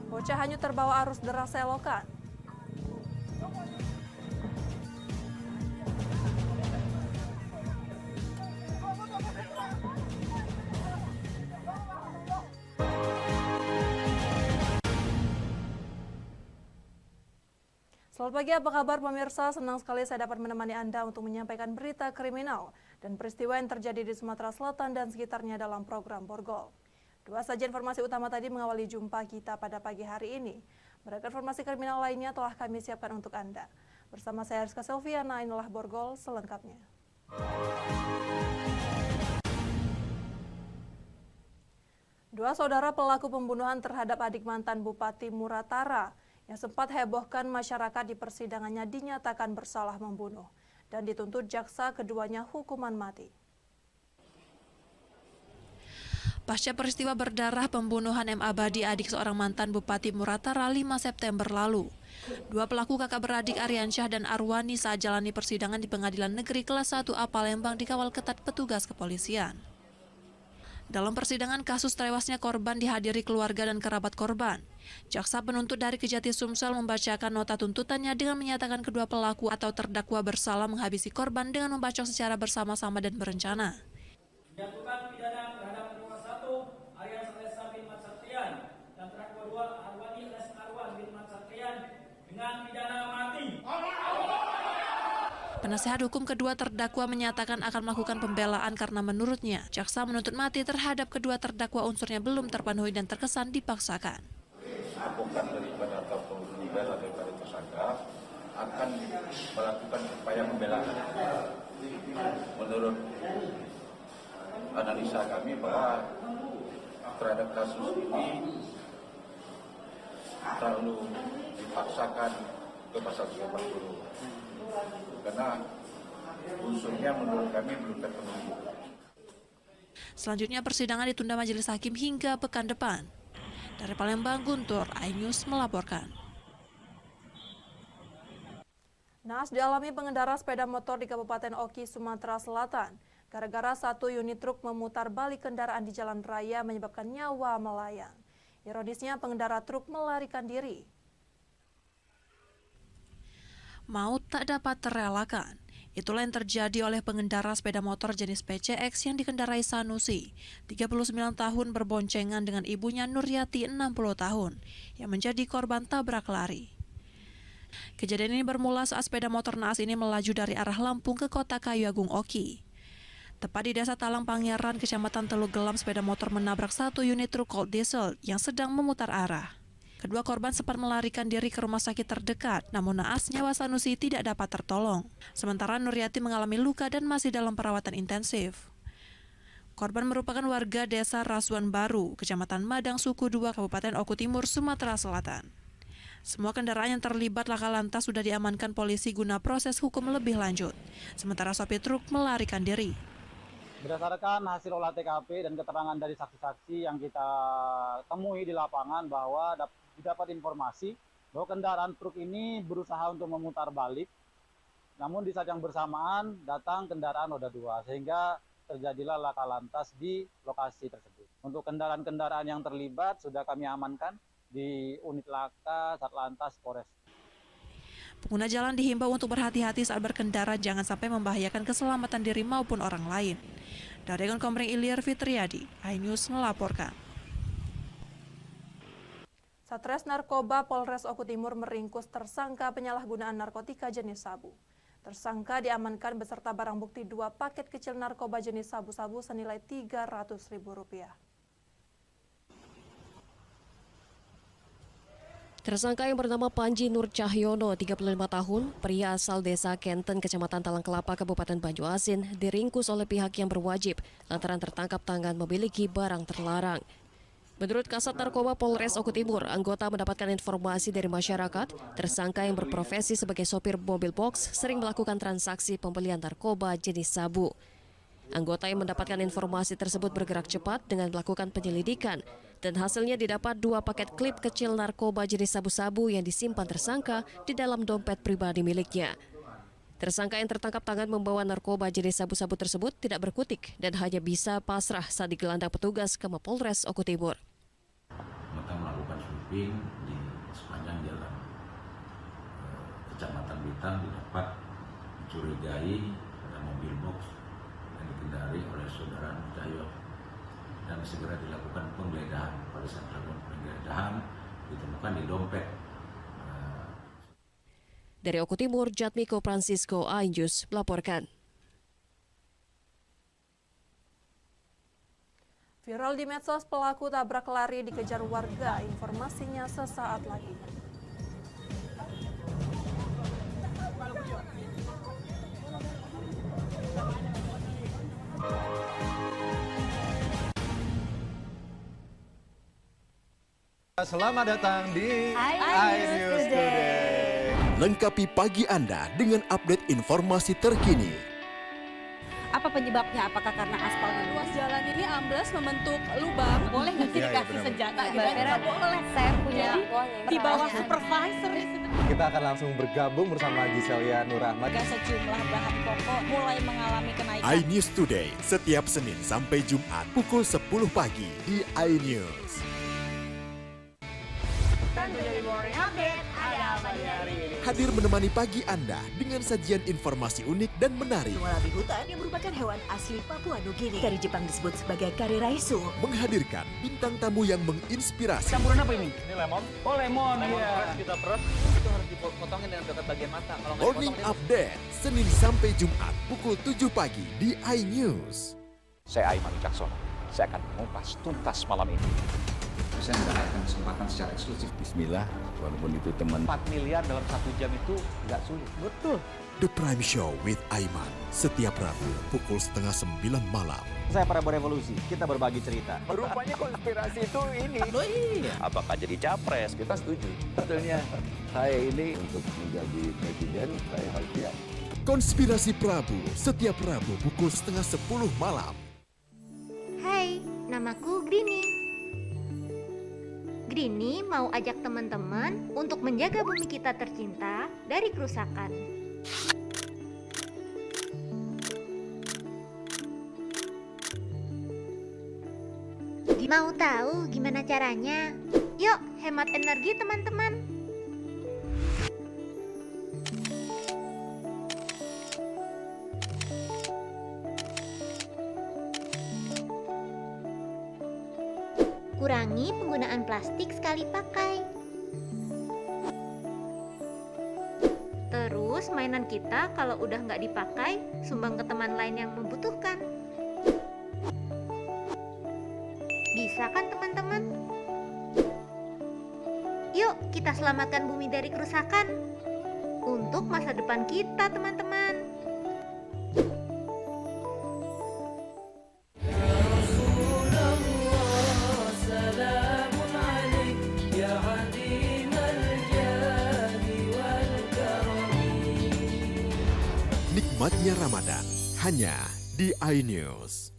S12: Bocah hanyut terbawa arus deras selokan. Selamat pagi, apa kabar pemirsa? Senang sekali saya dapat menemani Anda untuk menyampaikan berita kriminal dan peristiwa yang terjadi di Sumatera Selatan dan sekitarnya dalam program Borgol. Dua saja informasi utama tadi mengawali jumpa kita pada pagi hari ini. Beragam informasi kriminal lainnya telah kami siapkan untuk Anda. Bersama saya Rizka Selviana, inilah Borgol selengkapnya. Dua saudara pelaku pembunuhan terhadap adik mantan Bupati Muratara yang sempat hebohkan masyarakat di persidangannya dinyatakan bersalah membunuh dan dituntut jaksa keduanya hukuman mati.
S6: Pasca peristiwa berdarah pembunuhan M. Abadi, adik seorang mantan Bupati Muratara 5 September lalu, dua pelaku kakak beradik Aryansyah dan Arwani saat jalani persidangan di Pengadilan Negeri Kelas 1A Palembang dikawal ketat petugas kepolisian. Dalam persidangan kasus tewasnya korban dihadiri keluarga dan kerabat korban. Jaksa penuntut dari Kejati Sumsel membacakan nota tuntutannya dengan menyatakan kedua pelaku atau terdakwa bersalah menghabisi korban dengan membacok secara bersama-sama dan berencana.
S13: Dijatuhkan pidana terhadap terdakwa 1 Aryan Salesa bin Mat Satrian dan terdakwa 2 Arwani alias Arwan bin Mat Satrian dengan pidana mati.
S6: Penasehat hukum kedua terdakwa menyatakan akan melakukan pembelaan karena menurutnya jaksa menuntut mati terhadap kedua terdakwa unsurnya belum terpenuhi dan terkesan dipaksakan.
S14: Advokat daripada atau penyidikan atau daripada tersangka akan melakukan upaya pembelaan. Menurut analisa kami bahwa terhadap kasus ini terlalu dipaksakan ke pasal 340. Karena unsurnya menurut kami belum terpenuhi.
S6: Selanjutnya persidangan ditunda majelis hakim hingga pekan depan. Dari Palembang, Guntur, iNews melaporkan.
S12: Naas dialami pengendara sepeda motor di Kabupaten Oki, Sumatera Selatan. Gara-gara satu unit truk memutar balik kendaraan di jalan raya menyebabkan nyawa melayang. Ironisnya pengendara truk melarikan diri.
S6: Maut tak dapat terelakkan. Itulah yang terjadi oleh pengendara sepeda motor jenis PCX yang dikendarai Sanusi, 39 tahun berboncengan dengan ibunya Nuryati, 60 tahun, yang menjadi korban tabrak lari. Kejadian ini bermula saat sepeda motor naas ini melaju dari arah Lampung ke kota Kayu Agung Oki. Tepat di Desa Talang Pangeran, Kecamatan Teluk Gelam, sepeda motor menabrak satu unit truk cold diesel yang sedang memutar arah. Kedua korban sempat melarikan diri ke rumah sakit terdekat, namun naas nyawa Sanusi tidak dapat tertolong. Sementara Nuryati mengalami luka dan masih dalam perawatan intensif. Korban merupakan warga desa Rasuan Baru, Kecamatan Madang, Suku 2, Kabupaten Oku Timur, Sumatera Selatan. Semua kendaraan yang terlibat laka lantas sudah diamankan polisi guna proses hukum lebih lanjut. Sementara sopir truk melarikan diri.
S26: Berdasarkan hasil olah TKP dan keterangan dari saksi-saksi yang kita temui di lapangan bahwa didapat informasi bahwa kendaraan truk ini berusaha untuk memutar balik, namun di saat yang bersamaan datang kendaraan roda 2 sehingga terjadilah laka lantas di lokasi tersebut. Untuk kendaraan-kendaraan yang terlibat sudah kami amankan di unit laka Satlantas Polres.
S6: Pengguna jalan dihimbau untuk berhati-hati saat berkendara, jangan sampai membahayakan keselamatan diri maupun orang lain. Dari Komering Ilir Fitriadi, iNews melaporkan.
S12: Satres Narkoba Polres Oku Timur meringkus tersangka penyalahgunaan narkotika jenis sabu. Tersangka diamankan beserta barang bukti 2 paket kecil narkoba jenis sabu-sabu senilai Rp300.000.
S9: Tersangka yang bernama Panji Nur Cahyono, 35 tahun, pria asal desa Kenten, Kecamatan Talang Kelapa, Kabupaten Banjuasin, diringkus oleh pihak yang berwajib lantaran tertangkap tangan memiliki barang terlarang. Menurut Kasat Narkoba Polres Oku Timur, anggota mendapatkan informasi dari masyarakat, tersangka yang berprofesi sebagai sopir mobil box sering melakukan transaksi pembelian narkoba jenis sabu. Anggota yang mendapatkan informasi tersebut bergerak cepat dengan melakukan penyelidikan, dan hasilnya didapat 2 paket klip kecil narkoba jenis sabu-sabu yang disimpan tersangka di dalam dompet pribadi miliknya. Tersangka yang tertangkap tangan membawa narkoba jenis sabu-sabu tersebut tidak berkutik dan hanya bisa pasrah saat digelandang petugas ke Mapolres Oku Timur.
S16: Mereka melakukan sweeping di sepanjang jalan Kecamatan Bintang, didapat mencurigai pada mobil box yang dikendari oleh saudara Cahyo, dan segera dilakukan penggeledahan. Pada saat dilakukan penggeledahan ditemukan di dompet.
S9: Dari Oku Timur, Jatmiko Francisco, iNews melaporkan.
S12: Viral di medsos, pelaku tabrak lari dikejar warga. Informasinya sesaat lagi.
S18: Selamat datang di iNews Today.
S15: Lengkapi pagi Anda dengan update informasi terkini.
S5: Apa penyebabnya? Apakah karena aspal luas jalan ini amblas membentuk lubang? Boleh nggak sih dikasih senjata? Nggak boleh. Saya punya di bawah supervisor.
S18: Kita akan langsung bergabung bersama Giselia Nurahmat.
S5: Sejumlah bahan pokok mulai mengalami kenaikan.
S15: iNews Today setiap Senin sampai Jumat pukul 10 pagi di iNews. Hadir menemani pagi Anda dengan sajian informasi unik dan menarik.
S17: Walabi hutan yang merupakan hewan asli Papua Nugini. Dari Jepang disebut sebagai kare raisu.
S15: Menghadirkan bintang tamu yang menginspirasi.
S19: Campuran apa ini? Ini lemon. Oh lemon, iya. Kita peras. Itu harus dipotongin dengan dekat bagian mata. Kalau nggak
S15: Morning
S19: dipotong,
S15: Update, Senin sampai Jumat pukul 7 pagi di iNews.
S1: Saya Aiman Wicaksono. Saya akan mengupas tuntas malam ini. Saya mendapatkan kesempatan secara eksklusif.
S4: Bismillah, walaupun itu teman.
S1: 4 miliar dalam 1 jam itu nggak sulit.
S12: Betul.
S15: The Prime Show with Aiman, setiap Rabu pukul 8:30 malam.
S1: Saya Prabu Revolusi, kita berbagi cerita.
S4: Rupanya konspirasi itu ini.
S1: Oh iya.
S4: Apakah jadi capres? Kita setuju. Sebetulnya saya ini untuk menjadi presiden, saya harus siap.
S15: Konspirasi Prabu, setiap Rabu pukul 9:30 malam.
S10: Hai, namaku Grini. Grini mau ajak teman-teman untuk menjaga bumi kita tercinta dari kerusakan. Mau tahu gimana caranya? Yuk, hemat energi teman-teman. Kurangi penggunaan plastik sekali pakai. Terus mainan kita kalau udah nggak dipakai, sumbang ke teman lain yang membutuhkan. Bisa kan teman-teman? Yuk kita selamatkan bumi dari kerusakan. Untuk masa depan kita teman-teman.
S15: Nikmatnya Ramadan hanya di iNews.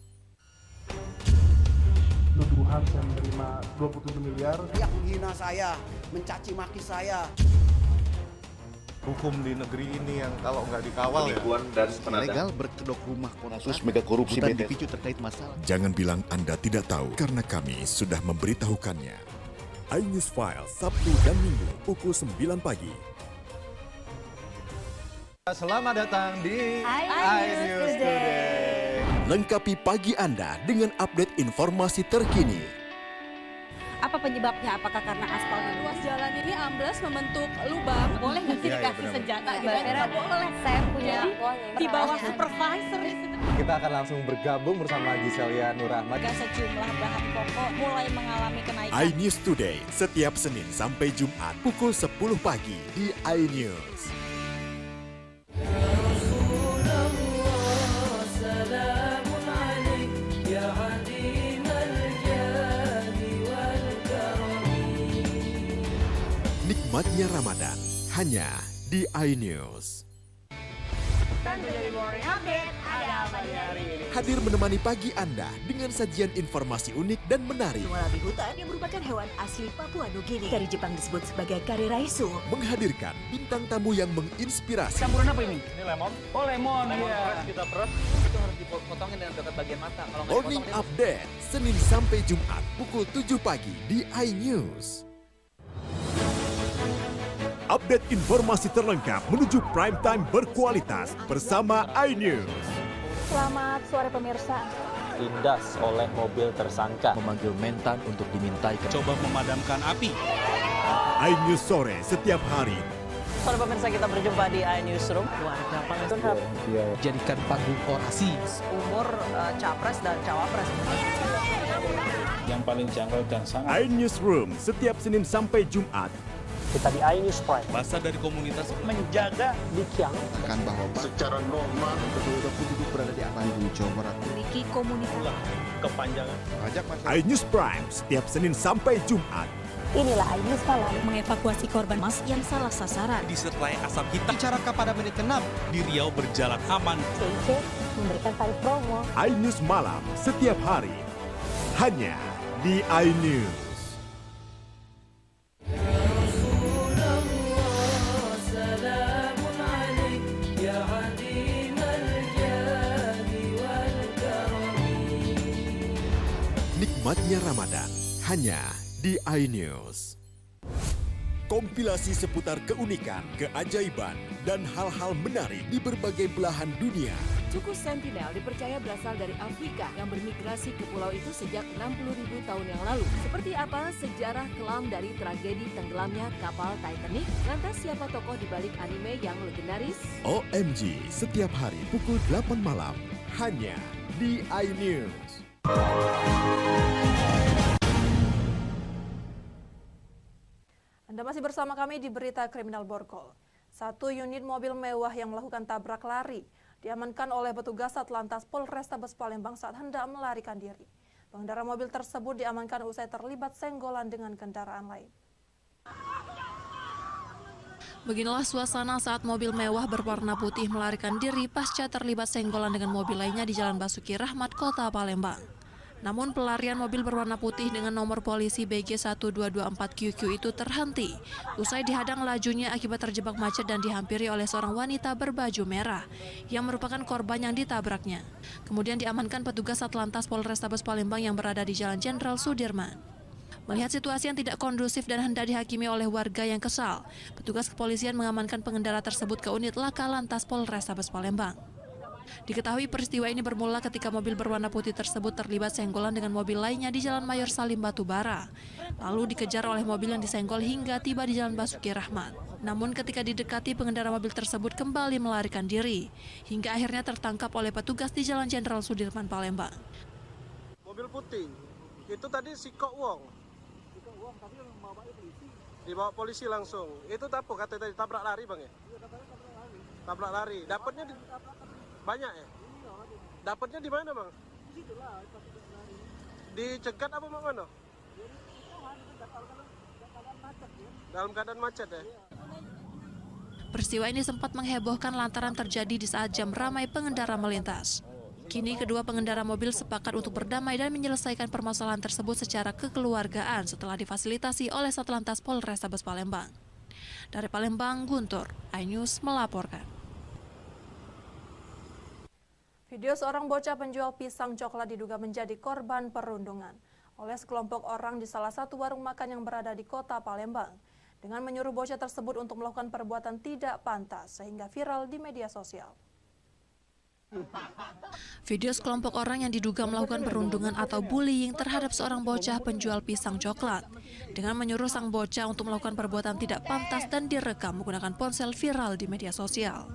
S20: Tuduhan saya menerima 27 miliar.
S21: Yang menghina saya, mencaci maki saya.
S14: Hukum di negeri ini yang kalau nggak dikawal
S4: Penipuan dan
S14: ilegal
S4: berkedok rumah
S14: kasus mega korupsi
S4: bukan
S14: BTS.
S4: dipicu terkait masalah.
S15: Jangan bilang Anda tidak tahu karena kami sudah memberitahukannya. iNews File Sabtu dan Minggu pukul 9 pagi.
S18: Selamat datang di iNews Today.
S15: Lengkapi pagi Anda dengan update informasi terkini.
S5: Apa penyebabnya? Apakah karena aspal luas jalan ini ambles membentuk lubang? Boleh nggak sih dikasih senjata?
S9: Mbak Vera, boleh. Saya punya
S5: di bawah supervisor.
S18: Kita akan langsung bergabung bersama Giselia Nurahmat.
S5: Sejumlah bahan pokok mulai mengalami kenaikan.
S15: iNews Today, setiap Senin sampai Jumat pukul 10 pagi di iNews. Nikmatnya Ramadan hanya di iNews. Hadir menemani pagi Anda dengan sajian informasi unik dan menarik.
S17: Wallaby hutan yang merupakan hewan asli Papua Nugini. Dari Jepang disebut sebagai kare raisu.
S15: Menghadirkan bintang tamu yang menginspirasi.
S19: Campuran apa ini? Ini lemon. Oh lemon,
S14: Lemon
S19: iya.
S14: fresh kita peres.
S19: Itu harus dipotongin dengan dekat bagian mata. Kalau nggak
S15: Morning
S19: dipotong,
S15: Update, Senin sampai Jumat pukul 7 pagi di iNews. Update informasi terlengkap menuju prime time berkualitas bersama iNews.
S5: Selamat sore pemirsa.
S2: Lindas oleh mobil tersangka. Memanggil mentan untuk dimintai.
S11: Coba memadamkan api.
S15: iNews sore setiap hari.
S22: Sore pemirsa, kita berjumpa di iNewsroom. Warga Palestina
S11: Jadikan panggung orasi.
S22: umur capres dan cawapres.
S11: Yang paling janggal dan sangat.
S15: iNewsroom setiap Senin sampai Jumat.
S2: Kita di iNews Prime.
S11: Masa dari komunitas
S22: Menjaga
S2: Bikiang.
S14: Akan bahwa secara normal kedua penduduk berada di Bandung, Jawa Barat.
S5: Memiliki komunitas.
S2: Kepanjangan.
S14: Ajak masyarakat.
S15: iNews Prime setiap Senin sampai Jumat.
S5: Inilah iNews Malam mengevakuasi korban mas yang salah sasaran.
S11: disertai asap hitam. Bicarakan pada menit ke-6 di Riau berjalan aman.
S5: CIC memberikan tarif promo.
S15: iNews Malam setiap hari. Hanya di iNews. Nikmatnya Ramadan hanya di iNews. Kompilasi seputar keunikan, keajaiban, dan hal-hal menarik di berbagai belahan dunia.
S23: Suku Sentinel dipercaya berasal dari Afrika yang bermigrasi ke pulau itu sejak 60.000 tahun yang lalu. Seperti apa sejarah kelam dari tragedi tenggelamnya kapal Titanic? Lantas siapa tokoh di balik anime yang legendaris?
S15: OMG setiap hari pukul 8 malam hanya di iNews.
S12: Anda masih bersama kami di Berita Kriminal Borgol. Satu unit mobil mewah yang melakukan tabrak lari diamankan oleh petugas Satlantas Polrestabes Palembang saat hendak melarikan diri. Pengendara mobil tersebut diamankan usai terlibat senggolan dengan kendaraan lain.
S6: Beginilah suasana saat mobil mewah berwarna putih melarikan diri pasca terlibat senggolan dengan mobil lainnya di Jalan Basuki Rahmat, Kota Palembang. Namun pelarian mobil berwarna putih dengan nomor polisi BG1224QQ itu terhenti usai dihadang lajunya akibat terjebak macet dan dihampiri oleh seorang wanita berbaju merah yang merupakan korban yang ditabraknya. Kemudian diamankan petugas Satlantas Polrestabes Palembang yang berada di Jalan Jenderal Sudirman. Melihat situasi yang tidak kondusif dan hendak dihakimi oleh warga yang kesal, petugas kepolisian mengamankan pengendara tersebut ke unit Laka Lantas Polrestabes Palembang. Diketahui peristiwa ini bermula ketika mobil berwarna putih tersebut terlibat senggolan dengan mobil lainnya di Jalan Mayor Salim Batubara. Lalu dikejar oleh mobil yang disenggol hingga tiba di Jalan Basuki Rahmat. Namun ketika didekati, pengendara mobil tersebut kembali melarikan diri, hingga akhirnya tertangkap oleh petugas di Jalan Jenderal Sudirman, Palembang.
S24: Mobil putih, itu tadi si Kok Wong. Dibawa polisi langsung. Itu apa katanya tadi, tabrak lari bang ya? Tabrak lari. Dapatnya banyak ya? Dapatnya di mana bang? Dicegat apa mana? Dalam keadaan macet ya?
S6: Peristiwa ini sempat menghebohkan lantaran terjadi di saat jam ramai pengendara melintas. Kini kedua pengendara mobil sepakat untuk berdamai dan menyelesaikan permasalahan tersebut secara kekeluargaan setelah difasilitasi oleh Satlantas Polrestabes Palembang. Dari Palembang, Guntur, iNews melaporkan.
S12: Video seorang bocah penjual pisang coklat diduga menjadi korban perundungan oleh sekelompok orang di salah satu warung makan yang berada di Kota Palembang dengan menyuruh bocah tersebut untuk melakukan perbuatan tidak pantas sehingga viral di media sosial.
S6: Video sekelompok orang yang diduga melakukan perundungan atau bullying terhadap seorang bocah penjual pisang coklat dengan menyuruh sang bocah untuk melakukan perbuatan tidak pantas dan direkam menggunakan ponsel viral di media sosial.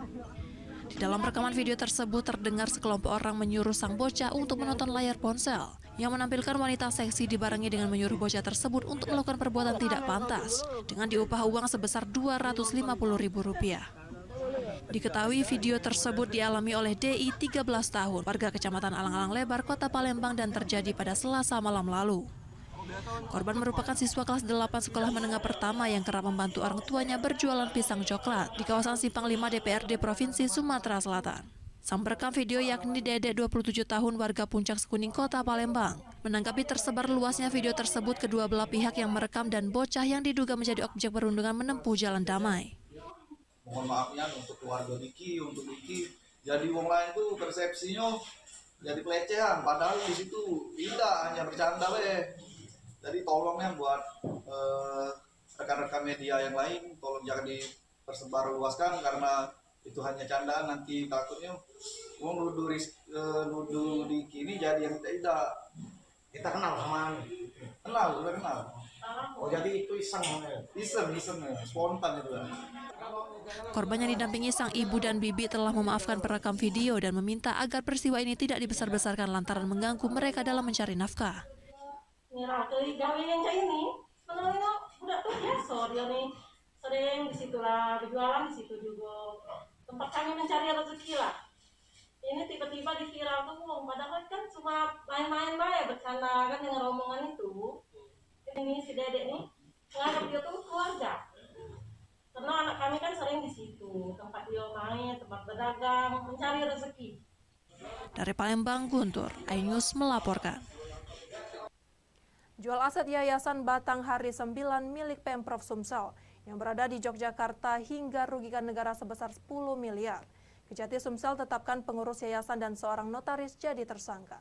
S6: Di dalam rekaman video tersebut terdengar sekelompok orang menyuruh sang bocah untuk menonton layar ponsel yang menampilkan wanita seksi dibarengi dengan menyuruh bocah tersebut untuk melakukan perbuatan tidak pantas dengan diupah uang sebesar Rp250.000. Diketahui video tersebut dialami oleh DI 13 tahun, warga Kecamatan Alang-Alang Lebar, Kota Palembang dan terjadi pada Selasa malam lalu. Korban merupakan siswa kelas 8 sekolah menengah pertama yang kerap membantu orang tuanya berjualan pisang coklat di kawasan Simpang 5 DPRD Provinsi Sumatera Selatan. Sang perekam video yakni Dede 27 tahun warga Puncak Sekuning Kota Palembang. Menanggapi tersebar luasnya video tersebut, kedua belah pihak yang merekam dan bocah yang diduga menjadi objek perundungan menempuh jalan damai.
S3: Mohon maafnya untuk keluarga Diki, untuk Diki. Jadi wong lain tuh persepsinya jadi pelecehan, padahal di situ tidak, hanya bercanda weh. Jadi tolong ya buat rekan-rekan media yang lain, tolong jangan dipersebar luaskan karena itu hanya candaan, nanti takutnya wong nuduh Diki ini jadi yang tidak.
S21: Kita kenal sama
S3: Kenal, udah kenal.
S21: Oh jadi itu iseng
S3: spontan itu.
S6: Korban yang didampingi sang ibu dan bibi telah memaafkan perekam video dan meminta agar peristiwa ini tidak dibesar-besarkan lantaran mengganggu mereka dalam mencari nafkah.
S7: Ngira ke gawe yang kayak ini, sebenarnya udah tuh biasa dia nih sering di situ lah berjualan, di situ juga tempat kami mencari rezeki lah. Ini tiba-tiba di viral tuh, padahal kan cuma main-main bae bercanda kan dengan omongan itu. Ini si Dedek nih nganggap dia tuh keluarga. Karena anak kami kan sering di situ, tempat dia main, tempat berdagang, mencari rezeki.
S6: Dari Palembang, Guntur, iNews melaporkan.
S12: Jual aset Yayasan Batang Hari 9 milik Pemprov Sumsel yang berada di Yogyakarta hingga rugikan negara sebesar 10 miliar. Kejati Sumsel tetapkan pengurus yayasan dan seorang notaris jadi tersangka.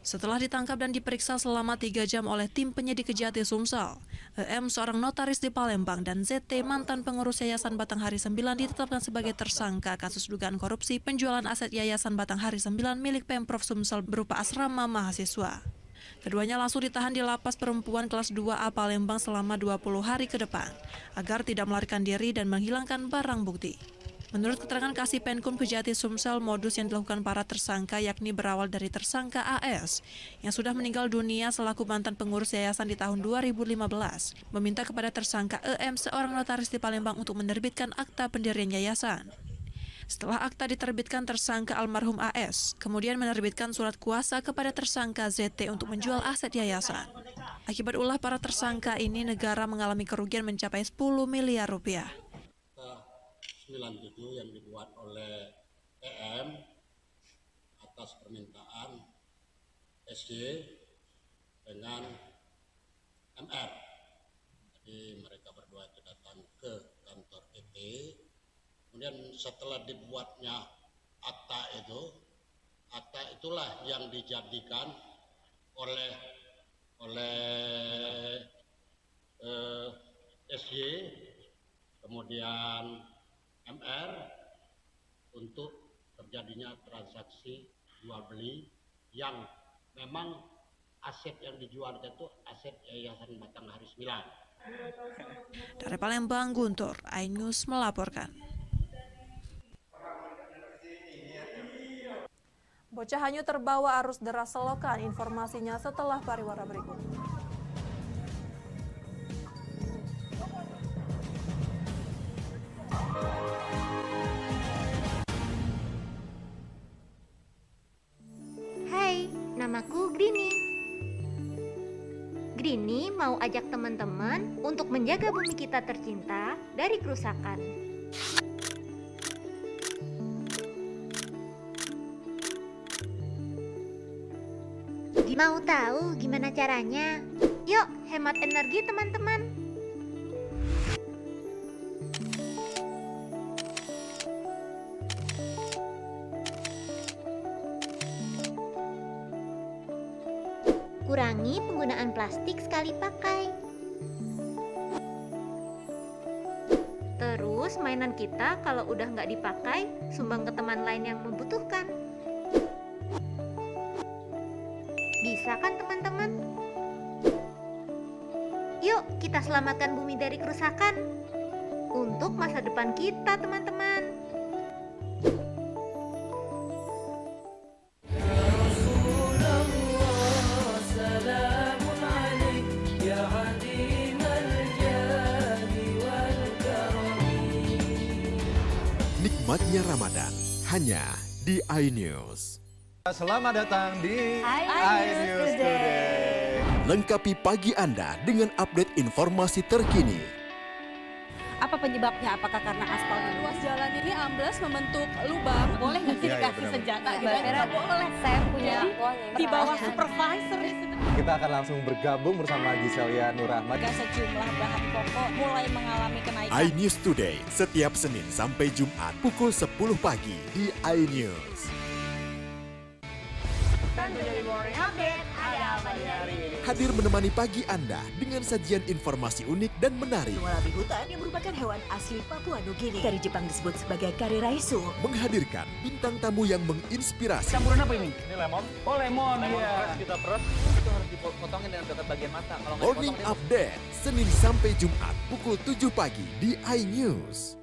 S12: Setelah ditangkap dan diperiksa selama 3 jam oleh tim penyidik Kejati Sumsel, EM seorang notaris di Palembang dan ZT mantan pengurus Yayasan Batang Hari 9 ditetapkan sebagai tersangka kasus dugaan korupsi penjualan aset Yayasan Batang Hari 9 milik Pemprov Sumsel berupa asrama mahasiswa. Keduanya langsung ditahan di lapas perempuan kelas 2A Palembang selama 20 hari ke depan agar tidak melarikan diri dan menghilangkan barang bukti. Menurut keterangan Kasih Penkum Kejati Sumsel, modus yang dilakukan para tersangka yakni berawal dari tersangka AS yang sudah meninggal dunia selaku mantan pengurus yayasan di tahun 2015, meminta kepada tersangka EM seorang notaris di Palembang untuk menerbitkan akta pendirian yayasan. Setelah akta diterbitkan, tersangka almarhum AS kemudian menerbitkan surat kuasa kepada tersangka ZT untuk menjual aset yayasan. Akibat ulah para tersangka ini, negara mengalami kerugian mencapai 10 miliar rupiah.
S8: 97 yang dibuat oleh EM atas permintaan SJ dengan MR. Jadi mereka berdua itu datang ke kantor EP. Kemudian setelah dibuatnya akta itulah yang dijadikan oleh SJ, kemudian MR untuk terjadinya transaksi jual beli yang memang aset yang dijual itu aset Yayasan Batang Hari 9.
S6: Dari Palembang, Guntur, iNews melaporkan.
S12: Bocah hanyut terbawa arus deras selokan, informasinya setelah pariwara berikut.
S10: Hai, namaku Grini. Grini mau ajak teman-teman untuk menjaga bumi kita tercinta dari kerusakan. Mau tahu gimana caranya? Yuk, hemat energi teman-teman. Kurangi penggunaan plastik sekali pakai. Terus Terus mainan kita kalau udah nggak dipakai, sumbang ke teman lain yang membutuhkan. Bisa kan teman-teman? Yuk kita selamatkan bumi dari kerusakan. Untuk masa depan kita teman-teman.
S15: Nikmatnya Ramadan hanya di iNews.
S18: Selamat datang di
S5: iNews
S18: Today.
S15: Lengkapi pagi Anda dengan update informasi terkini.
S5: Apa penyebabnya? Apakah karena aspal ruas jalan ini ambles membentuk lubang? Boleh nggak sih dikasih senjata? Nggak boleh.
S1: Saya punya
S5: di bawah supervisor.
S18: Kita akan langsung bergabung bersama Giselia Nur Rahmat.
S5: Sejumlah bahan pokok mulai mengalami kenaikan.
S15: iNews Today setiap Senin sampai Jumat pukul 10 pagi di iNews. Hadir menemani pagi Anda dengan sajian informasi unik dan menarik.
S17: Wallaby hutan yang merupakan hewan asli Papua Nugini. Dari Jepang disebut sebagai kare raisu.
S15: Menghadirkan bintang tamu yang menginspirasi.
S19: Campuran apa ini? Ini lemon. Oh lemon, ya. Kita peras. Itu harus dipotongin dengan dekat bagian mata. Kalau nggak
S15: Morning
S19: dipotong,
S15: Update Senin sampai Jumat pukul 7 pagi di iNews.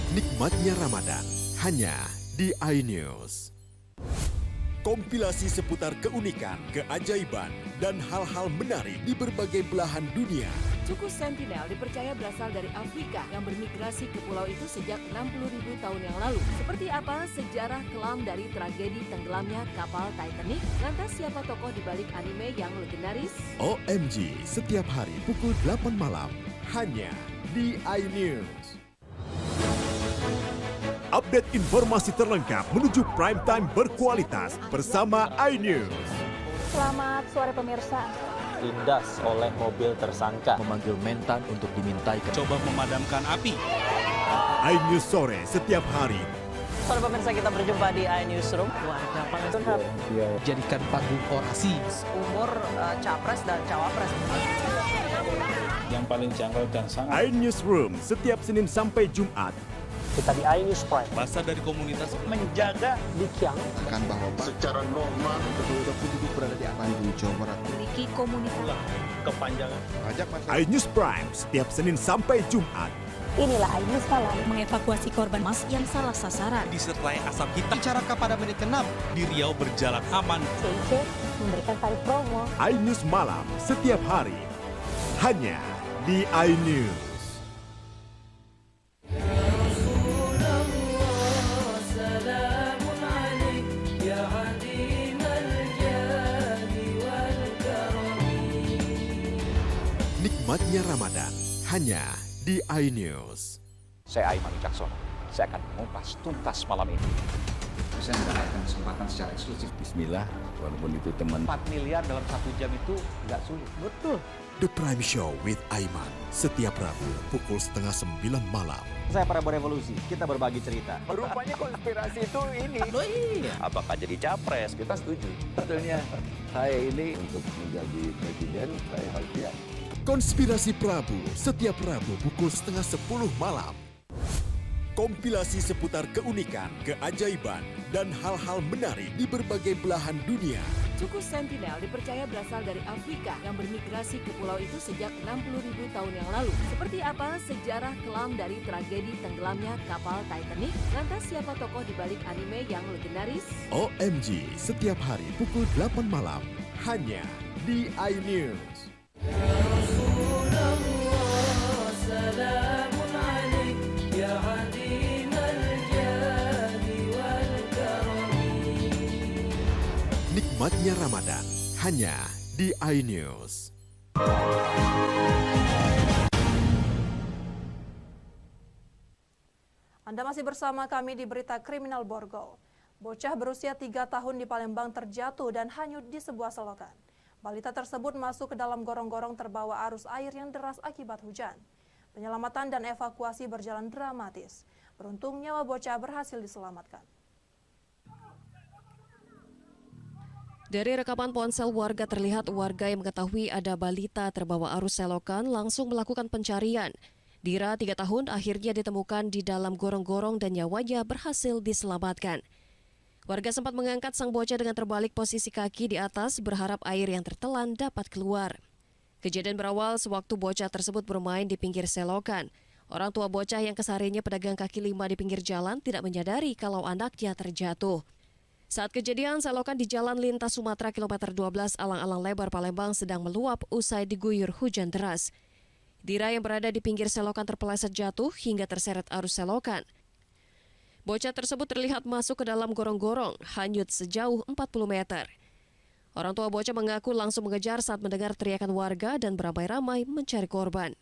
S15: Nikmatnya Ramadan hanya di iNews. Kompilasi seputar keunikan, keajaiban, dan hal-hal menarik di berbagai belahan dunia.
S23: Suku Sentinel dipercaya berasal dari Afrika yang bermigrasi ke pulau itu sejak 60.000 tahun yang lalu. Seperti apa sejarah kelam dari tragedi tenggelamnya kapal Titanic? Lantas siapa tokoh di balik anime yang legendaris?
S15: OMG setiap hari pukul 8 malam hanya di iNews. Update informasi terlengkap menuju prime time berkualitas bersama iNews.
S5: Selamat sore pemirsa.
S2: Ditindas oleh mobil tersangka, memanggil mentan untuk dimintai
S11: Coba memadamkan api.
S15: iNews sore setiap hari.
S22: Sore pemirsa, kita berjumpa di iNewsroom. Warga Pangandaran.
S11: Jadikan panggung orasi.
S22: Umur capres dan cawapres.
S19: yang paling jangkau dan sangat.
S15: iNewsroom setiap Senin sampai Jumat.
S22: Kita di iNews Prime.
S11: Masa dari komunitas
S22: Menjaga Dikyang.
S14: Akan bahwa secara normal
S4: Kedua penduduk berada di Bandung, Jawa Barat.
S5: Memiliki komunitas.
S19: kepanjangan.
S15: iNews Prime setiap Senin sampai Jumat.
S5: Inilah iNews Malam mengevakuasi korban mas yang salah sasaran.
S11: disertai asap hitam. Bicarakan pada menit ke-6 di Riau berjalan aman.
S5: CIC memberikan tarif promo.
S15: iNews Malam setiap hari hanya di iNews. Nikmatnya Ramadan hanya di iNews.
S13: Saya Aiman Wicaksono. Saya akan mengupas tuntas malam ini.
S16: Saya mendapatkan kesempatan secara eksklusif.
S13: Bismillah, walaupun itu teman.
S19: 4 miliar dalam 1 jam itu nggak sulit.
S22: Betul.
S15: The Prime Show with Aiman setiap Rabu pukul 8:30 malam.
S19: Saya Prabowo Revolusi, kita berbagi cerita.
S13: Rupanya konspirasi itu ini.
S19: Oh iya.
S13: Apakah jadi capres? Kita setuju.
S4: Sebetulnya saya ini untuk menjadi presiden, saya harus siap.
S15: Konspirasi Prabu setiap Rabu pukul 9:30 malam. Kompilasi seputar keunikan, keajaiban, dan hal-hal menarik di berbagai belahan dunia.
S23: Suku Sentinel dipercaya berasal dari Afrika yang bermigrasi ke pulau itu sejak 60.000 tahun yang lalu. Seperti apa sejarah kelam dari tragedi tenggelamnya kapal Titanic? Lantas siapa tokoh di balik anime yang legendaris?
S15: OMG setiap hari pukul 8 malam hanya di iNews. Nikmatnya Ramadan hanya di iNews.
S12: Anda masih bersama kami di Berita Kriminal Borgol. Bocah berusia 3 tahun di Palembang terjatuh dan hanyut di sebuah selokan. Balita tersebut masuk ke dalam gorong-gorong terbawa arus air yang deras akibat hujan. Penyelamatan dan evakuasi berjalan dramatis. Beruntung nyawa bocah berhasil diselamatkan.
S1: Dari rekaman ponsel warga terlihat warga yang mengetahui ada balita terbawa arus selokan langsung melakukan pencarian. Dira 3 tahun akhirnya ditemukan di dalam gorong-gorong dan nyawanya berhasil diselamatkan. Warga sempat mengangkat sang bocah dengan terbalik posisi kaki di atas berharap air yang tertelan dapat keluar. Kejadian berawal sewaktu bocah tersebut bermain di pinggir selokan. Orang tua bocah yang kesehariannya pedagang kaki lima di pinggir jalan tidak menyadari kalau anaknya terjatuh. Saat kejadian, selokan di Jalan Lintas Sumatera kilometer 12 Alang-Alang Lebar Palembang sedang meluap usai diguyur hujan deras. Dira yang berada di pinggir selokan terpeleset jatuh hingga terseret arus selokan. Bocah tersebut terlihat masuk ke dalam gorong-gorong, hanyut sejauh 40 meter. Orang tua bocah mengaku langsung mengejar saat mendengar teriakan warga dan beramai-ramai mencari korban.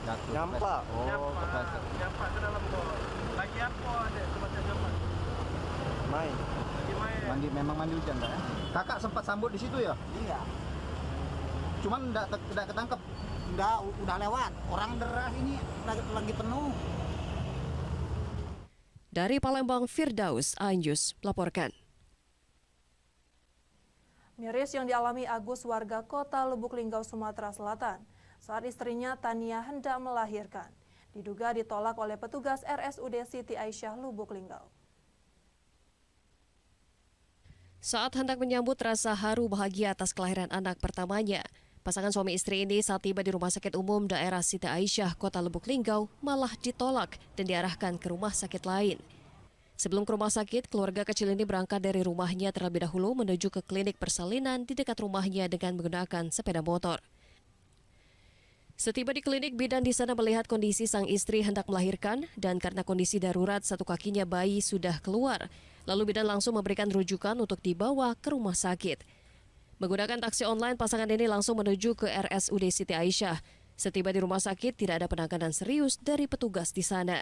S21: Nyampak ke dalam gorong. Lagi apa ada semacam zaman? Main. Memang mandi hujan enggak? Kakak sempat sambut di situ ya? Iya. Cuman enggak ketangkep. Enggak, udah lewat. Orang deras ini lagi penuh.
S1: Dari Palembang, Firdaus Ainjus melaporkan.
S12: Miris yang dialami Agus warga kota Lubuk Linggau, Sumatera Selatan saat istrinya Tania hendak melahirkan. Diduga ditolak oleh petugas RSUD Siti Aisyah Lubuk Linggau.
S1: Saat hendak menyambut rasa haru bahagia atas kelahiran anak pertamanya, pasangan suami istri ini saat tiba di Rumah Sakit Umum Daerah Siti Aisyah, Kota Lubuk Linggau, malah ditolak dan diarahkan ke rumah sakit lain. Sebelum ke rumah sakit, keluarga kecil ini berangkat dari rumahnya terlebih dahulu menuju ke klinik persalinan di dekat rumahnya dengan menggunakan sepeda motor. Setiba di klinik, bidan di sana melihat kondisi sang istri hendak melahirkan dan karena kondisi darurat satu kakinya bayi sudah keluar. Lalu bidan langsung memberikan rujukan untuk dibawa ke rumah sakit. Menggunakan taksi online, pasangan ini langsung menuju ke RSUD Siti Aisyah. Setiba di rumah sakit, tidak ada penanganan serius dari petugas di sana.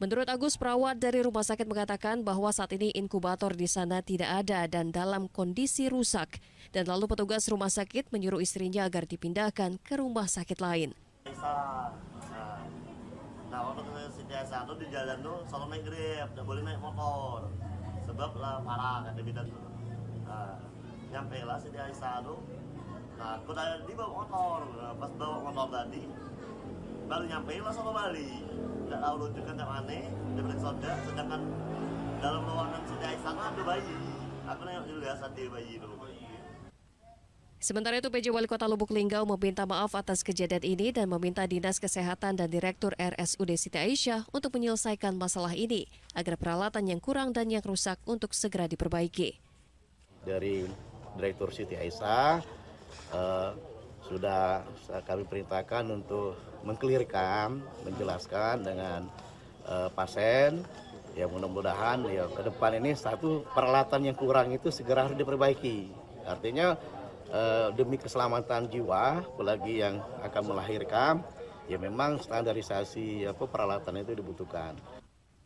S1: Menurut Agus, perawat dari rumah sakit mengatakan bahwa saat ini inkubator di sana tidak ada dan dalam kondisi rusak. Dan lalu petugas rumah sakit menyuruh istrinya agar dipindahkan ke rumah sakit lain.
S9: Nah, waktu ke Siti Aisyah itu di jalan tuh selalu naik Grab, nggak boleh naik motor. Sebab lah parah kata bidan tuh. Nah, nyampe lah Siti Aisyah tuh. Nah, aku udah dibawa motor. Nah, pas bawa motor tadi, baru nyampe lah selalu balik. Nggak tahu rujukan ke mana, dia balik soda. Sedangkan dalam ruangan Siti Aisyah ada bayi. Aku nengok dulu ya saat dia bayi dulu.
S1: Sementara itu, PJ Wali Kota Lubuk Linggau meminta maaf atas kejadian ini dan meminta Dinas Kesehatan dan Direktur RSUD Siti Aisyah untuk menyelesaikan masalah ini agar peralatan yang kurang dan yang rusak untuk segera diperbaiki.
S9: Dari Direktur Siti Aisyah sudah kami perintahkan untuk mengklirkan, menjelaskan dengan pasien. Ya mudah-mudahan ya ke depan ini satu peralatan yang kurang itu segera harus diperbaiki. Artinya demi keselamatan jiwa, apalagi yang akan melahirkan, ya memang standarisasi peralatan itu dibutuhkan.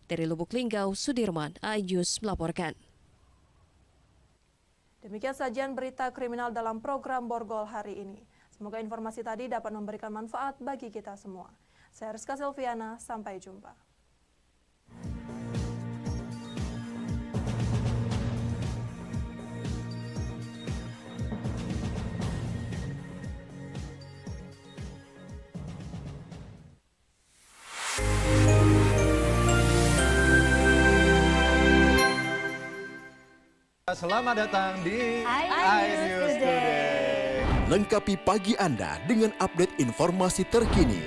S1: Dari Lubuk Linggau, Sudirman Ainjus melaporkan.
S12: Demikian sajian berita kriminal dalam program Borgol hari ini. Semoga informasi tadi dapat memberikan manfaat bagi kita semua. Saya Rizka Silviana, sampai jumpa.
S18: Selamat datang di iNews Today.
S15: Lengkapi pagi Anda dengan update informasi terkini.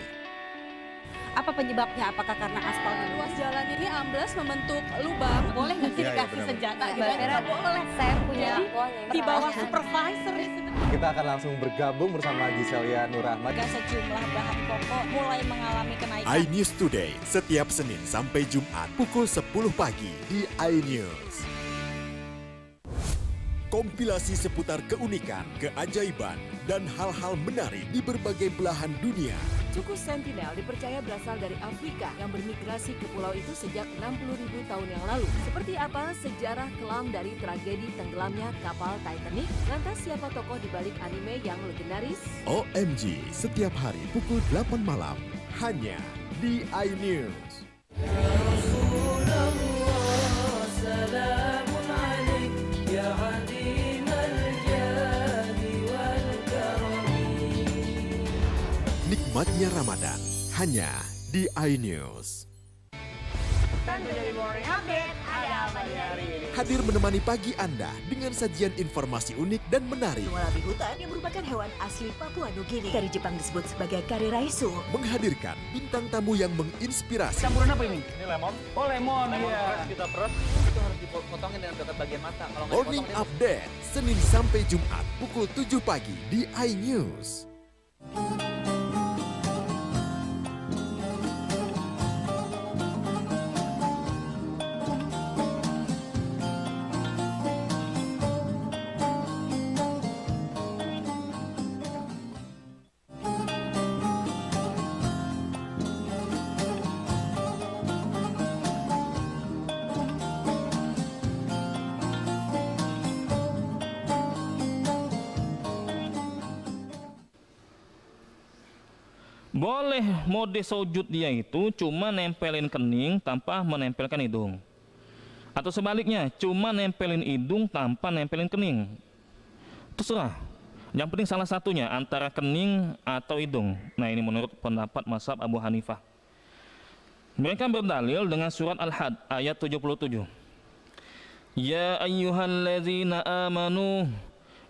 S5: Apa penyebabnya? Apakah karena aspal ruas jalan ini ambles membentuk lubang? Boleh nggak sih dikasih senjata?
S10: Nggak boleh, saya punya
S5: di bawah supervisor.
S18: Kita akan langsung bergabung bersama Giselia Nurahmat.
S5: Sejumlah bahan pokok mulai mengalami kenaikan.
S15: iNews Today setiap Senin sampai Jumat pukul 10 pagi di iNews. Kompilasi seputar keunikan, keajaiban, dan hal-hal menarik di berbagai belahan dunia.
S23: Suku Sentinel dipercaya berasal dari Afrika yang bermigrasi ke pulau itu sejak 60.000 tahun yang lalu. Seperti apa sejarah kelam dari tragedi tenggelamnya kapal Titanic? Lantas siapa tokoh di balik anime yang legendaris?
S15: OMG setiap hari pukul 8 malam hanya di iNews.
S20: سلام عليك يا عديم
S15: Nikmatnya Ramadan hanya di iNews. Hadir menemani pagi Anda dengan sajian informasi unik dan menarik.
S17: Walabi hutan yang merupakan hewan asli Papua Nugini. Dari Jepang disebut sebagai kare raisu.
S15: Menghadirkan bintang tamu yang menginspirasi.
S19: Campuran apa ini? Ini lemon. Oh, lemon.
S2: Lemon
S19: Iya.
S2: fresh kita peres.
S19: Itu harus dipotongin dengan dekat bagian mata. Kalau nggak
S15: Morning
S19: dipotong,
S15: Update, Senin sampai Jumat pukul 7 pagi di iNews.
S3: Boleh mode sujud dia itu cuma nempelin kening tanpa menempelkan hidung. Atau sebaliknya, cuma nempelin hidung tanpa nempelin kening. Terserah. Yang penting salah satunya antara kening atau hidung. Nah, ini menurut pendapat mazhab Abu Hanifah. Mereka berdalil dengan surat Al-Had ayat 77. Ya ayyuhalladzina amanu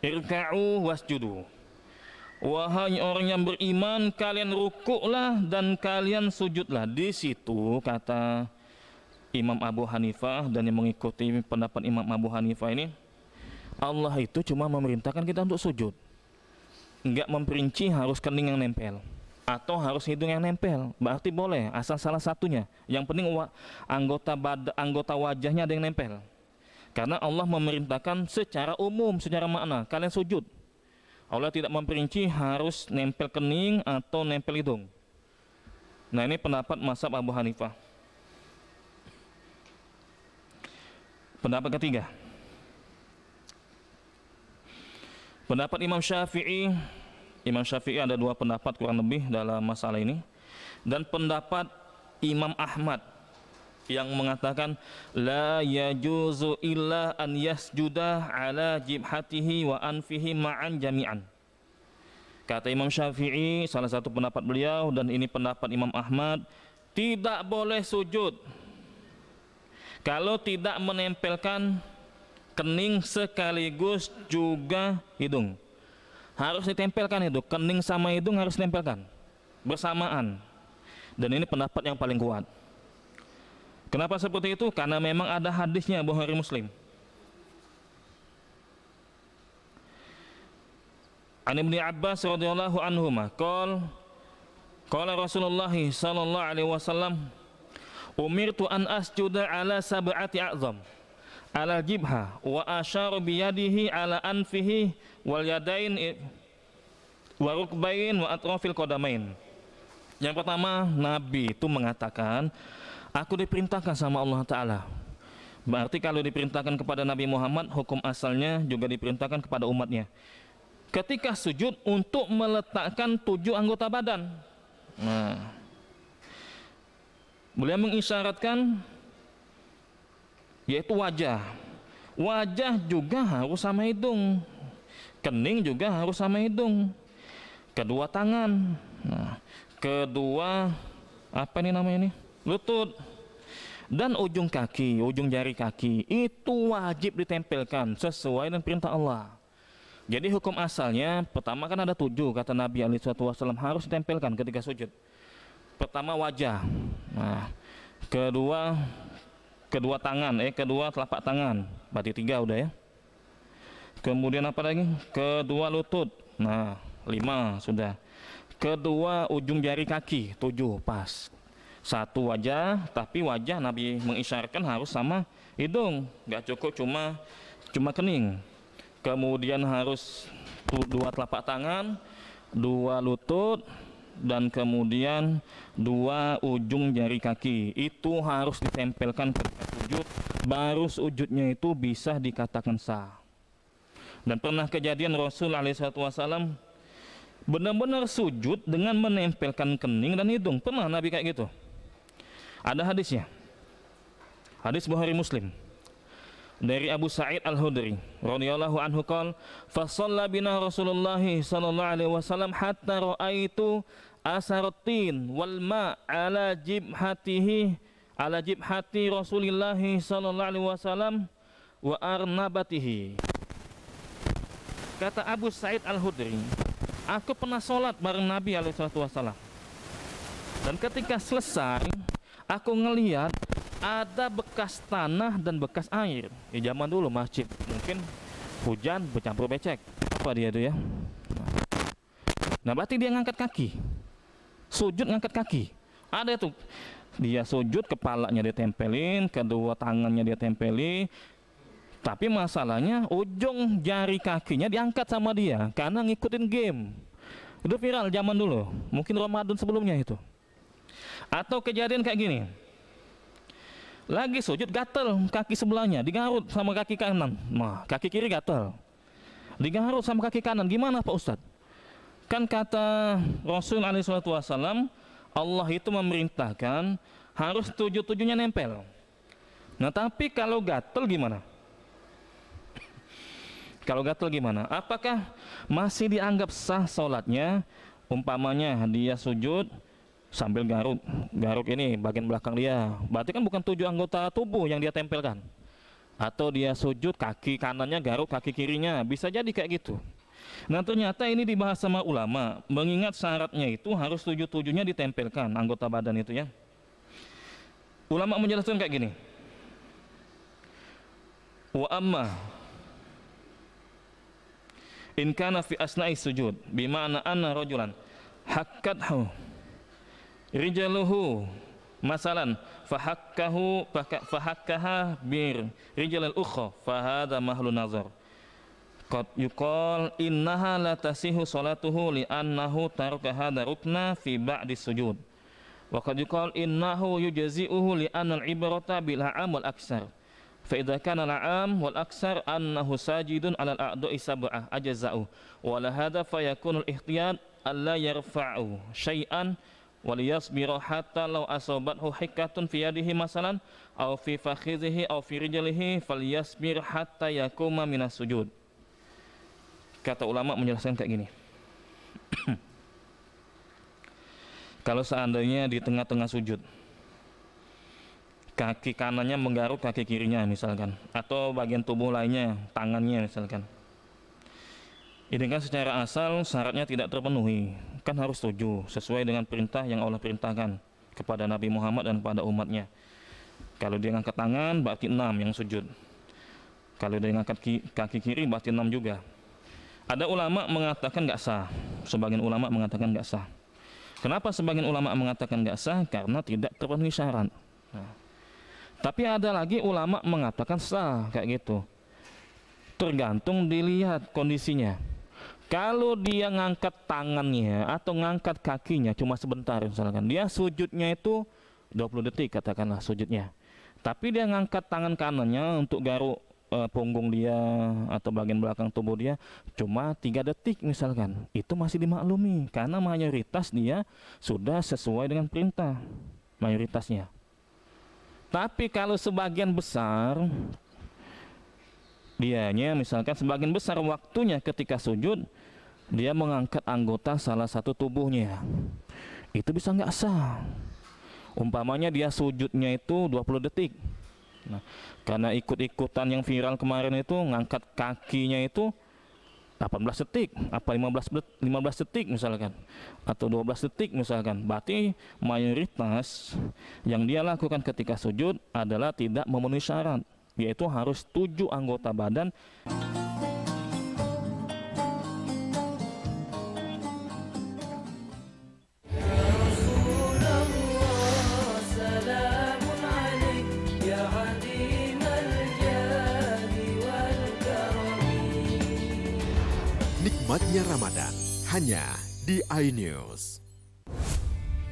S3: irka'u wasjudu. Wahai orang yang beriman, kalian rukuklah dan kalian sujudlah. Di situ kata Imam Abu Hanifah dan yang mengikuti pendapat Imam Abu Hanifah ini, Allah itu cuma memerintahkan kita untuk sujud, enggak memperinci harus kening yang nempel atau harus hidung yang nempel. Berarti boleh asal salah satunya. Yang penting anggota wajahnya ada yang nempel. Karena Allah memerintahkan secara umum, secara makna kalian sujud. Allah tidak memperinci harus nempel kening atau nempel hidung. Nah, ini pendapat mazhab Abu Hanifah. Pendapat ketiga, pendapat Imam Syafi'i. Imam Syafi'i ada dua pendapat kurang lebih dalam masalah ini. Dan pendapat Imam Ahmad yang mengatakan la yajuzu illa an yasjuda ala jibhatihi wa anfihi ma'an jami'an. Kata Imam Syafi'i, salah satu pendapat beliau dan ini pendapat Imam Ahmad, tidak boleh sujud kalau tidak menempelkan kening sekaligus juga hidung. Harus ditempelkan itu, kening sama hidung harus ditempelkan bersamaan. Dan ini pendapat yang paling kuat. Kenapa seperti itu? Karena memang ada hadisnya Bukhari Muslim. An Ibnu Abbas radhiyallahu anhuma qala Rasulullah sallallahu alaihi wasallam umirtu an asjuda ala sab'ati a'zam ala jibha wa asyara bi yadihi ala anfihi wal yadain wa rukbain wa atrafil qadamain. Yang pertama, Nabi itu mengatakan, aku diperintahkan sama Allah Ta'ala. Berarti kalau diperintahkan kepada Nabi Muhammad, hukum asalnya juga diperintahkan kepada umatnya. Ketika sujud untuk meletakkan 7 anggota badan. Nah, beliau mengisyaratkan yaitu wajah. Wajah juga harus sama hidung. Kening juga harus sama hidung. Kedua tangan. Nah, kedua apa ini namanya ini? Lutut dan ujung kaki, ujung jari kaki itu wajib ditempelkan sesuai dengan perintah Allah. Jadi hukum asalnya pertama kan ada 7 kata Nabi SAW harus ditempelkan ketika sujud. Pertama wajah, nah kedua tangan, kedua telapak tangan, berarti 3 udah ya. Kemudian apa lagi? Kedua lutut, nah 5 sudah. Kedua ujung jari kaki 7 pas. 1 wajah, tapi wajah Nabi mengisyaratkan harus sama hidung, nggak cukup cuma kening. Kemudian harus 2 telapak tangan, 2 lutut, dan kemudian 2 ujung jari kaki. Itu harus ditempelkan ketika sujud, baru sujudnya itu bisa dikatakan sah. Dan pernah kejadian Rasul SAW benar-benar sujud dengan menempelkan kening dan hidung. Pernah Nabi kayak gitu. Ada hadisnya. Hadis Bukhari Muslim. Dari Abu Sa'id Al-Khudri radhiyallahu anhu qala fa shalla bina Rasulullah sallallahu alaihi wasallam hatta ra'aitu asaratin wal ma ala jibhati Rasulillah sallallahu alaihi wasallam wa arnabatihi. Kata Abu Sa'id Al-Khudri, aku pernah sholat bareng Nabi alaihi wasallam. Dan ketika selesai, aku ngelihat ada bekas tanah dan bekas air. Di zaman dulu masjid, mungkin hujan bercampur becek. Apa dia itu ya? Nah, berarti dia ngangkat kaki. Sujud ngangkat kaki. Ada itu. Dia sujud, kepalanya ditempelin, kedua tangannya dia tempeli. Tapi masalahnya ujung jari kakinya diangkat sama dia karena ngikutin game. Itu viral zaman dulu, mungkin Ramadan sebelumnya itu. Atau kejadian kayak gini, lagi sujud gatel kaki sebelahnya, digarut sama kaki kanan. Nah, kaki kiri gatel, digarut sama kaki kanan. Gimana Pak Ustadz? Kan kata Rasul SAW, Allah itu memerintahkan harus tujuh-tujuhnya nempel. Nah, tapi kalau gatel gimana? Kalau gatel gimana? Apakah masih dianggap sah sholatnya? Umpamanya dia sujud sambil garuk ini bagian belakang dia, berarti kan bukan 7 anggota tubuh yang dia tempelkan. Atau dia sujud kaki kanannya garuk kaki kirinya, bisa jadi kayak gitu. Nah, ternyata ini dibahas sama ulama, mengingat syaratnya itu harus 7-7-nya ditempelkan anggota badan itu ya. Ulama menjelaskan kayak gini, wa amma in kana fi asna'i sujud bima'na anna rajulan hakkathu rijaluhu masalan fahakkaha bir rijalil ukhra fahadha mahlu nazar qad yuqal innaha la tasihu salatuhu li annahu taraka hadha rukna fi ba'di sujud wa qad yuqal innahu yujzi'uhu li anna al-ibrata bil a'am wal aksar. فإذا كان العام والأكثر أنه ساجد على الأعضاء 7 أجزاء ولهذا فيكون الاحتياط ألا يرفع شيئا وليصبر حتى لو أصابته حكة في يده مثلا أو في فخذه أو في رجله فليصبر حتى يقوم من السجود. Kata ulama menjelaskan kayak gini. Kalau seandainya di tengah-tengah sujud kaki kanannya menggaruk kaki kirinya misalkan, atau bagian tubuh lainnya, tangannya misalkan, ini kan secara asal syaratnya tidak terpenuhi, kan harus setuju sesuai dengan perintah yang Allah perintahkan kepada Nabi Muhammad dan kepada umatnya. Kalau dia ngangkat tangan berarti 6 yang sujud, kalau dia ngangkat kaki kiri berarti 6 juga. Ada ulama mengatakan nggak sah, sebagian ulama mengatakan nggak sah. Kenapa sebagian ulama mengatakan nggak sah? Karena tidak terpenuhi syarat. Nah, tapi ada lagi ulama mengatakan sah kayak gitu. Tergantung dilihat kondisinya. Kalau dia ngangkat tangannya atau ngangkat kakinya cuma sebentar misalkan, dia sujudnya itu 20 detik katakanlah sujudnya. Tapi dia ngangkat tangan kanannya untuk garuk punggung dia atau bagian belakang tubuh dia cuma 3 detik misalkan. Itu masih dimaklumi karena mayoritas dia sudah sesuai dengan perintah mayoritasnya. Tapi kalau sebagian besar dianya misalkan sebagian besar waktunya ketika sujud dia mengangkat anggota salah satu tubuhnya, itu bisa nggak sah. Umpamanya dia sujudnya itu 20 detik. Nah, karena ikut-ikutan yang viral kemarin itu ngangkat kakinya itu 18 detik, apa 15 detik misalkan, atau 12 detik misalkan, berarti mayoritas yang dia lakukan ketika sujud adalah tidak memenuhi syarat, yaitu harus 7 anggota badan.
S15: Nikmatnya Ramadan hanya di iNews.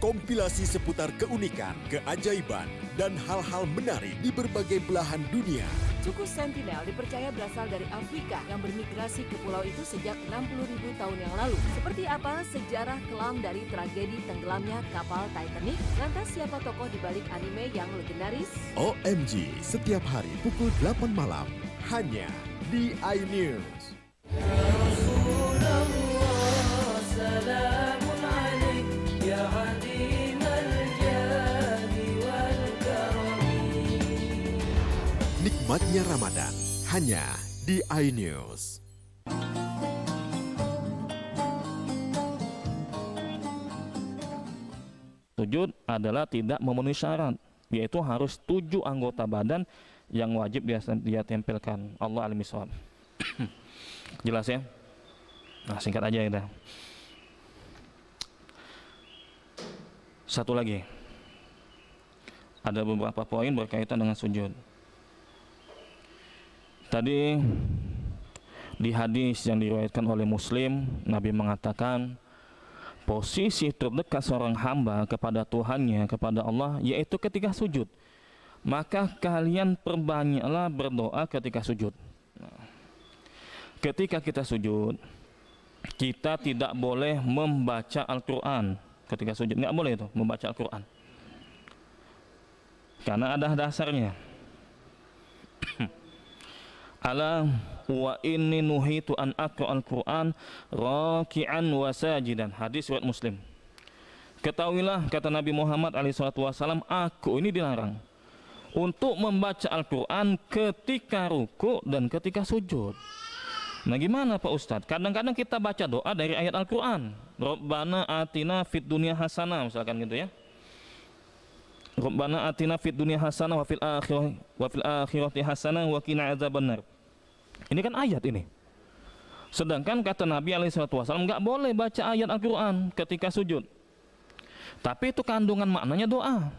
S15: Kompilasi seputar keunikan, keajaiban, dan hal-hal menarik di berbagai belahan dunia.
S23: Suku Sentinel dipercaya berasal dari Afrika yang bermigrasi ke pulau itu sejak 60.000 tahun yang lalu. Seperti apa sejarah kelam dari tragedi tenggelamnya kapal Titanic? Lantas siapa tokoh di balik anime yang legendaris?
S15: OMG setiap hari pukul 8 malam hanya di iNews.
S7: سلام عليك يا
S15: Selamatnya Ramadan hanya di iNews.
S3: Sujud adalah tidak memenuhi syarat, yaitu harus 7 anggota badan yang wajib dia tempelkan. Allah alim bisawab. Jelas ya? Nah, singkat aja ya. Satu lagi. Ada beberapa poin berkaitan dengan sujud. Tadi di hadis yang diriwayatkan oleh Muslim, Nabi mengatakan posisi terdekat seorang hamba kepada Tuhannya, kepada Allah, yaitu ketika sujud. Maka kalian perbanyaklah berdoa ketika sujud. Ketika kita sujud, kita tidak boleh membaca Al-Quran. Ketika sujud, nggak boleh itu membaca Al-Quran. Karena ada dasarnya. Ala wa inni nuhitu an aqra al-Quran raki'an wa sajidan. Hadis riwayat Muslim. Ketahuilah, kata Nabi Muhammad SAW, aku ini dilarang untuk membaca Al-Quran ketika ruku dan ketika sujud. Nah gimana Pak Ustadz? Kadang-kadang kita baca doa dari ayat Al-Quran. Rabbana atina fid dunya hasanah, misalkan gitu ya. Rabbana atina fid dunya hasanah wa fil akhirati hasanah wa qina adzabannar. Ini kan ayat ini. Sedangkan kata Nabi SAW nggak boleh baca ayat Al-Quran ketika sujud. Tapi itu kandungan maknanya doa.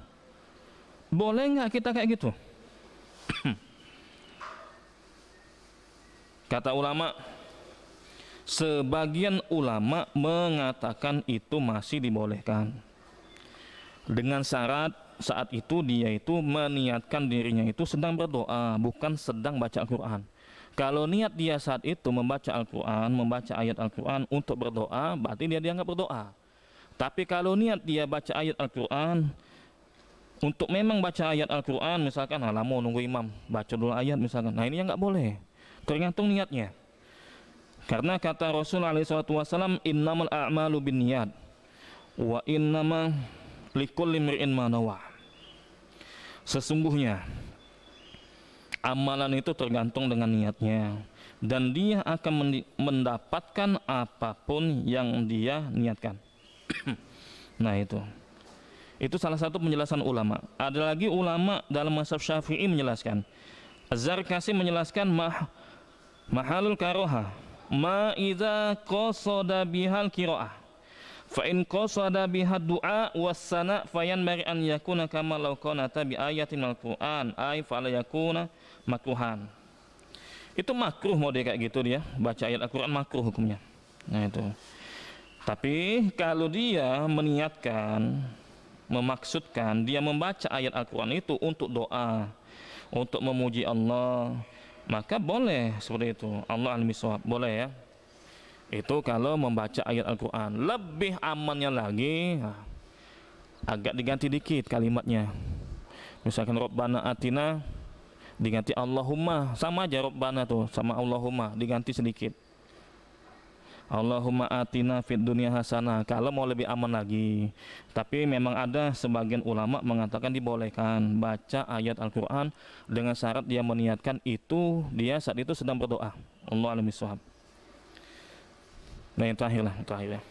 S3: Boleh nggak kita kayak gitu? Kata ulama, sebagian ulama mengatakan itu masih dibolehkan. Dengan syarat saat itu dia itu meniatkan dirinya itu sedang berdoa, bukan sedang baca Al-Quran. Kalau niat dia saat itu membaca Al-Quran, membaca ayat Al-Quran untuk berdoa, berarti dia dianggap berdoa. Tapi kalau niat dia baca ayat Al-Quran untuk memang baca ayat Al-Quran, misalkan mau nunggu imam baca dulu ayat misalkan, nah ini yang nggak boleh, tergantung niatnya. Karena kata Rasulullah SAW, innamal a'malu binniyat wa innama likulli imri'in ma nawa. Sesungguhnya amalan itu tergantung dengan niatnya, dan dia akan mendapatkan apapun yang dia niatkan. Nah itu salah satu penjelasan ulama. Ada lagi ulama dalam mazhab Syafi'i menjelaskan. Az-Zarkasi menjelaskan mahalul karoha ma idza qasada bihal qiraah fa in qasada bihad du'a was-sana fayanbaghi an yakuna kama law qanata bi ayatin al-Qur'an ay fala yakuna makruhan. Itu makruh model kayak gitu dia, baca ayat Al-Qur'an makruh hukumnya. Nah itu. Tapi kalau dia meniatkan, memaksudkan dia membaca ayat Al-Quran itu untuk doa, untuk memuji Allah, maka boleh seperti itu. Allah alim bisawab, boleh ya. Itu kalau membaca ayat Al-Quran. Lebih amannya lagi, agak diganti dikit kalimatnya. Misalkan Rabbana atina diganti Allahumma, sama aja Rabbana tuh sama Allahumma diganti sedikit. Allahumma atina fid dunya hasanah, kalau mau lebih aman lagi. Tapi memang ada sebagian ulama mengatakan dibolehkan baca ayat Al-Quran dengan syarat dia meniatkan itu dia saat itu sedang berdoa. Allah alim bisawab. Nah yang terakhir ya.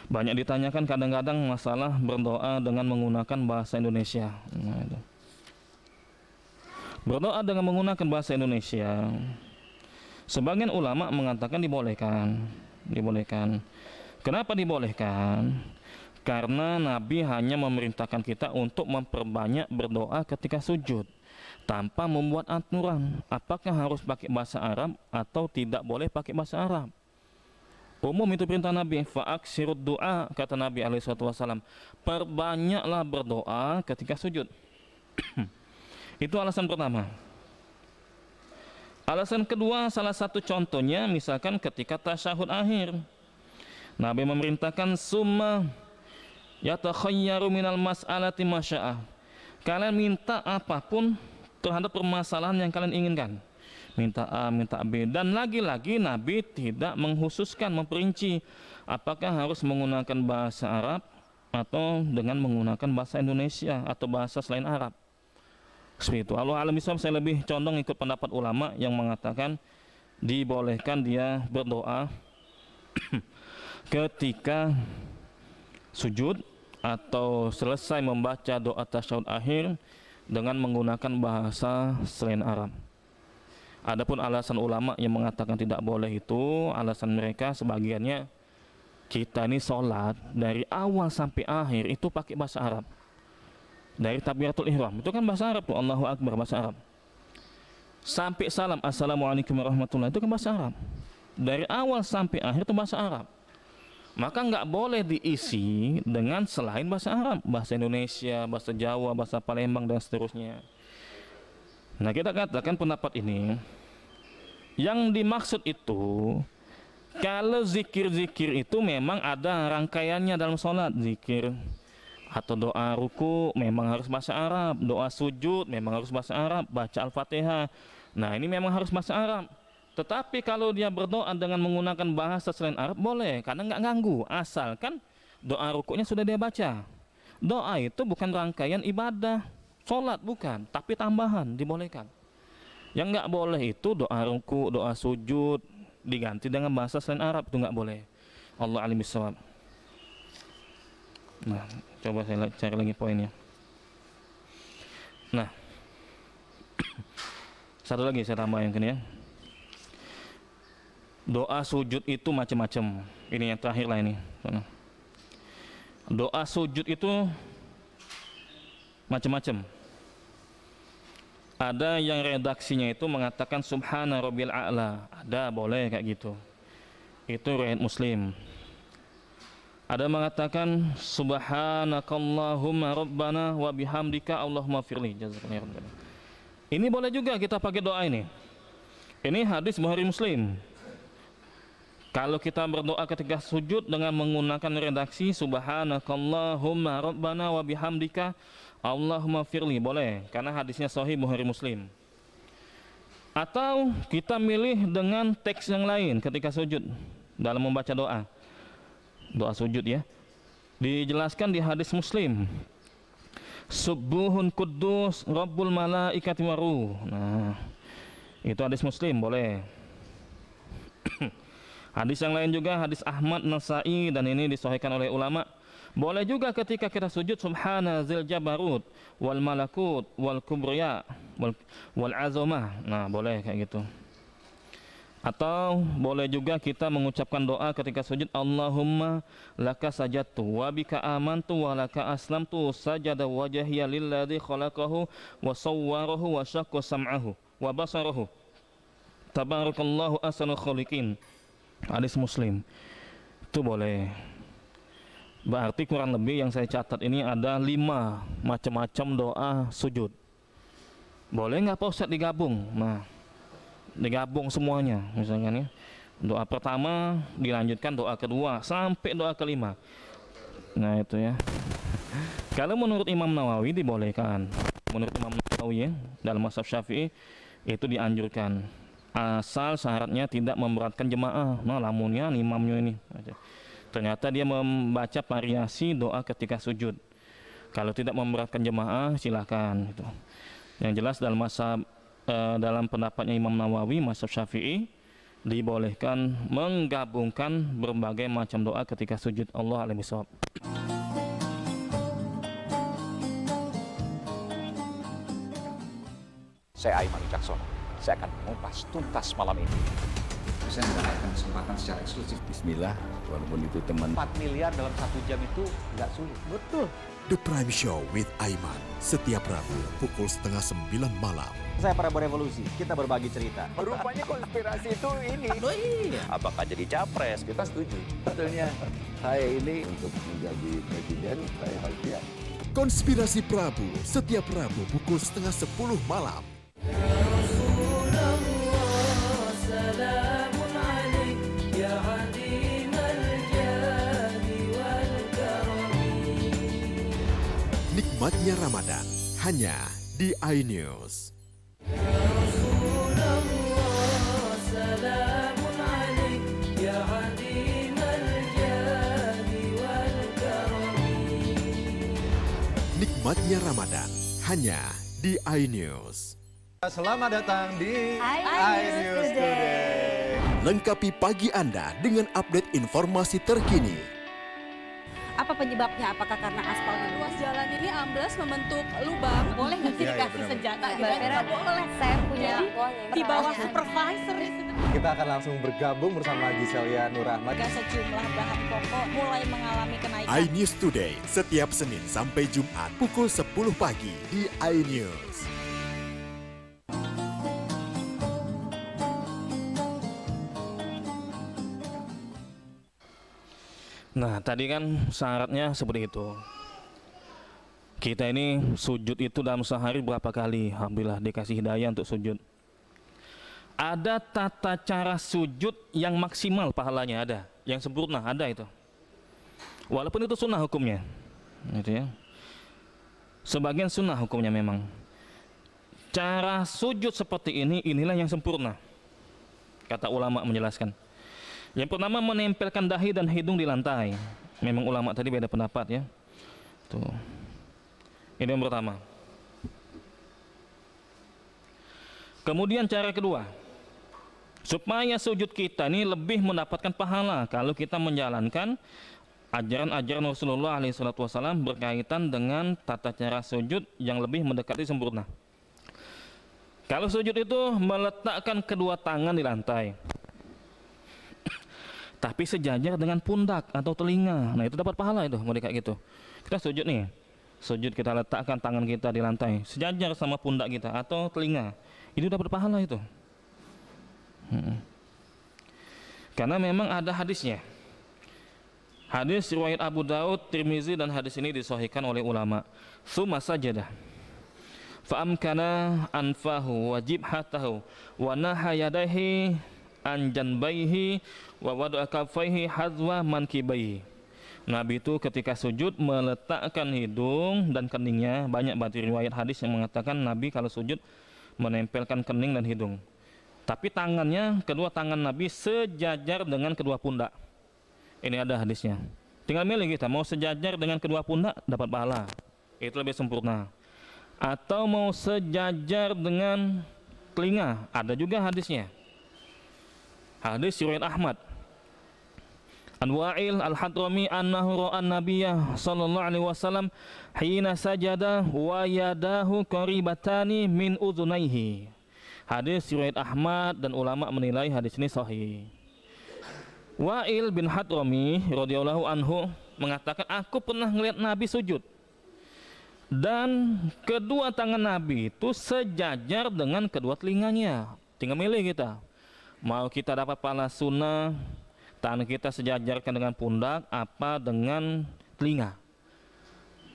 S3: Banyak ditanyakan kadang-kadang masalah berdoa dengan menggunakan bahasa Indonesia. Nah, itu. Berdoa dengan menggunakan bahasa Indonesia, sebagian ulama mengatakan dibolehkan. Kenapa dibolehkan? Karena Nabi hanya memerintahkan kita untuk memperbanyak berdoa ketika sujud tanpa membuat aturan apakah harus pakai bahasa Arab atau tidak boleh pakai bahasa Arab. Umum itu perintah Nabi, fa'aksirud du'a, kata Nabi SAW, perbanyaklah berdoa ketika sujud. Itu alasan pertama. Alasan kedua, salah satu contohnya misalkan ketika tasyahud akhir, Nabi memerintahkan summa yatakhayyaru minal mas'alati masya'ah. Kalian minta apapun terhadap permasalahan yang kalian inginkan. Minta A, minta B. Dan lagi-lagi Nabi tidak menghususkan, memperinci apakah harus menggunakan bahasa Arab atau dengan menggunakan bahasa Indonesia atau bahasa selain Arab. Seperti itu. Allah alam bisawab, saya lebih condong ikut pendapat ulama yang mengatakan dibolehkan dia berdoa ketika sujud atau selesai membaca doa tasyahud akhir dengan menggunakan bahasa selain Arab. Adapun alasan ulama yang mengatakan tidak boleh itu, alasan mereka sebagiannya, kita ini sholat dari awal sampai akhir itu pakai bahasa Arab. Dari takbiratul ihram itu kan bahasa Arab tuh, Allahu Akbar bahasa Arab. Sampai salam assalamualaikum warahmatullahi itu kan bahasa Arab. Dari awal sampai akhir itu bahasa Arab. Maka nggak boleh diisi dengan selain bahasa Arab, bahasa Indonesia, bahasa Jawa, bahasa Palembang dan seterusnya. Nah, kita katakan pendapat ini yang dimaksud itu, kalau zikir-zikir itu memang ada rangkaiannya dalam sholat. Zikir atau doa ruku memang harus bahasa Arab, doa sujud memang harus bahasa Arab, baca Al-Fatihah, nah ini memang harus bahasa Arab. Tetapi kalau dia berdoa dengan menggunakan bahasa selain Arab boleh, karena nggak ganggu, asalkan doa rukunya sudah dia baca. Doa itu bukan rangkaian ibadah sholat, bukan, tapi tambahan, dibolehkan. Yang nggak boleh itu doa ruku, doa sujud diganti dengan bahasa selain Arab, itu nggak boleh. Allah alim bisawab. Nah, coba saya cari lagi poinnya. Nah, satu lagi saya tambah yang ini ya. Doa sujud itu macam-macam. Ini yang terakhir lah ini. Doa sujud itu macam-macam. Ada yang redaksinya itu mengatakan subhana rabbil a'la. Ada, boleh kayak gitu. Itu riwayat Muslim. Ada mengatakan subhanakallahumma rabbana wa bihamdika Allahumma firli. Jazakallahu. Ini boleh juga kita pakai doa ini. Ini hadis Bukhari Muslim. Kalau kita berdoa ketika sujud dengan menggunakan redaksi subhanakallahumma rabbana wa bihamdika Allahumma firli, boleh, karena hadisnya sahih Bukhari Muslim. Atau kita milih dengan teks yang lain ketika sujud dalam membaca doa. Doa sujud ya. Dijelaskan di hadis Muslim. Subuhun kudus Rabbul malaikati waruh. Nah, itu hadis Muslim, boleh. Hadis yang lain juga hadis Ahmad, Nasai, dan ini disahihkan oleh ulama. Boleh juga ketika kita sujud subhana zil jabarut wal malakut wal kubriya wal azamah. Nah, boleh kayak gitu. Atau boleh juga kita mengucapkan doa ketika sujud Allahumma laka sajadtu wa bika amantu wa laka aslamtu sajada wajhiya lilladzi khalaqahu wa sawwarahu wa syaqqa sam'ahu wa basarahu tabarakallahu ahsanul khaliqin. Hadis Muslim. Itu boleh. Berarti kurang lebih yang saya catat ini ada 5 macam-macam doa sujud. Boleh nggak Pak Ustadz digabung? Nah, digabung semuanya misalkan ya. Doa pertama dilanjutkan doa kedua sampai doa kelima. Nah itu ya. Kalau menurut Imam Nawawi dibolehkan. Menurut Imam Nawawi ya, dalam mazhab Syafi'i itu dianjurkan. Asal syaratnya tidak memberatkan jemaah. Nah lamunnya imamnya ini. Ternyata dia membaca variasi doa ketika sujud. Kalau tidak memberatkan jemaah silakan. Gitu. Yang jelas dalam mazhab dalam pendapatnya Imam Nawawi, mazhab Syafi'i, dibolehkan menggabungkan berbagai macam doa ketika sujud. Allah a'lam bishawab.
S13: Saya Aiman Wicaksono. Saya akan mengupas tuntas malam ini.
S16: Saya mendapatkan kesempatan secara eksklusif.
S4: Bismillah, walaupun itu teman.
S19: 4 miliar dalam 1 jam itu nggak sulit. Betul.
S15: The Prime Show with Aiman, setiap Rabu pukul 8:30 malam.
S19: Saya Prabu Revolusi, kita berbagi cerita.
S21: Rupanya konspirasi itu ini.
S19: Oh iya.
S2: Apakah jadi capres?
S4: Kita setuju. Sebetulnya saya ini untuk menjadi presiden, saya harus siap. Konspirasi Prabu, setiap Rabu pukul 9:30 malam. Nikmatnya Ramadan hanya di iNews. Nikmatnya Ramadan hanya
S15: di iNews.
S18: Selamat datang di
S5: iNews Today.
S15: Lengkapi pagi Anda dengan update informasi terkini.
S5: Apa penyebabnya? Apakah karena aspal luas jalan ini amblas membentuk lubang? Boleh nggak sih dikasih senjata? Nggak boleh. Saya punya di bawah supervisor.
S18: Kita akan langsung bergabung bersama Giselia Nurahmat.
S5: Sejumlah bahan pokok mulai mengalami kenaikan.
S15: iNews Today setiap Senin sampai Jumat pukul 10 pagi di iNews.
S3: Nah, tadi kan syaratnya seperti itu. Kita ini sujud itu dalam sehari berapa kali? Alhamdulillah dikasih hidayah untuk sujud. Ada tata cara sujud yang maksimal pahalanya ada, yang sempurna ada itu. Walaupun itu sunnah hukumnya, gitu ya. Sebagian sunnah hukumnya memang. Cara sujud seperti ini, inilah yang sempurna. Kata ulama menjelaskan. Yang pertama menempelkan dahi dan hidung di lantai. Memang ulama tadi beda pendapat ya. Tuh. Ini yang pertama. Kemudian cara kedua, supaya sujud kita ini lebih mendapatkan pahala kalau kita menjalankan ajaran-ajaran Rasulullah SAW berkaitan dengan tata cara sujud yang lebih mendekati sempurna. Kalau sujud itu meletakkan kedua tangan di lantai, tapi sejajar dengan pundak atau telinga. Nah itu dapat pahala itu, mau kayak gitu. Kita sujud nih, sujud kita letakkan tangan kita di lantai, sejajar sama pundak kita atau telinga. Itu dapat pahala itu. Karena memang ada hadisnya. Hadis riwayat Abu Daud, Tirmizi dan hadis ini disahihkan oleh ulama. Tsumma sajadah. Fa'amkana anfahu wa jibhatahu wa nahayadaihi an janbaihi wa wada'a kaffaihi hazwa mankibaihi. Nabi itu ketika sujud meletakkan hidung dan keningnya. Banyak banget riwayat hadis yang mengatakan Nabi kalau sujud menempelkan kening dan hidung. Tapi tangannya, kedua tangan Nabi sejajar dengan kedua pundak. Ini ada hadisnya. Tinggal milih kita mau sejajar dengan kedua pundak dapat pahala. Itu lebih sempurna. Atau mau sejajar dengan telinga, ada juga hadisnya. Hadis riwayat Ahmad. An Wa'il al-Hadrami annahu ra'a an-nabiyya sallallahu alaihi wasallam hina sajada wa yadahu qaribatani min udhunaihi. Hadis riwayat Ahmad dan ulama menilai hadis ini sahih. Wa'il bin Hadrami radhiyallahu anhu mengatakan, aku pernah melihat Nabi sujud dan kedua tangan Nabi itu sejajar dengan kedua telinganya. Tinggal milih kita. Mau kita dapat pahala sunnah, tangan kita sejajarkan dengan pundak, apa dengan telinga.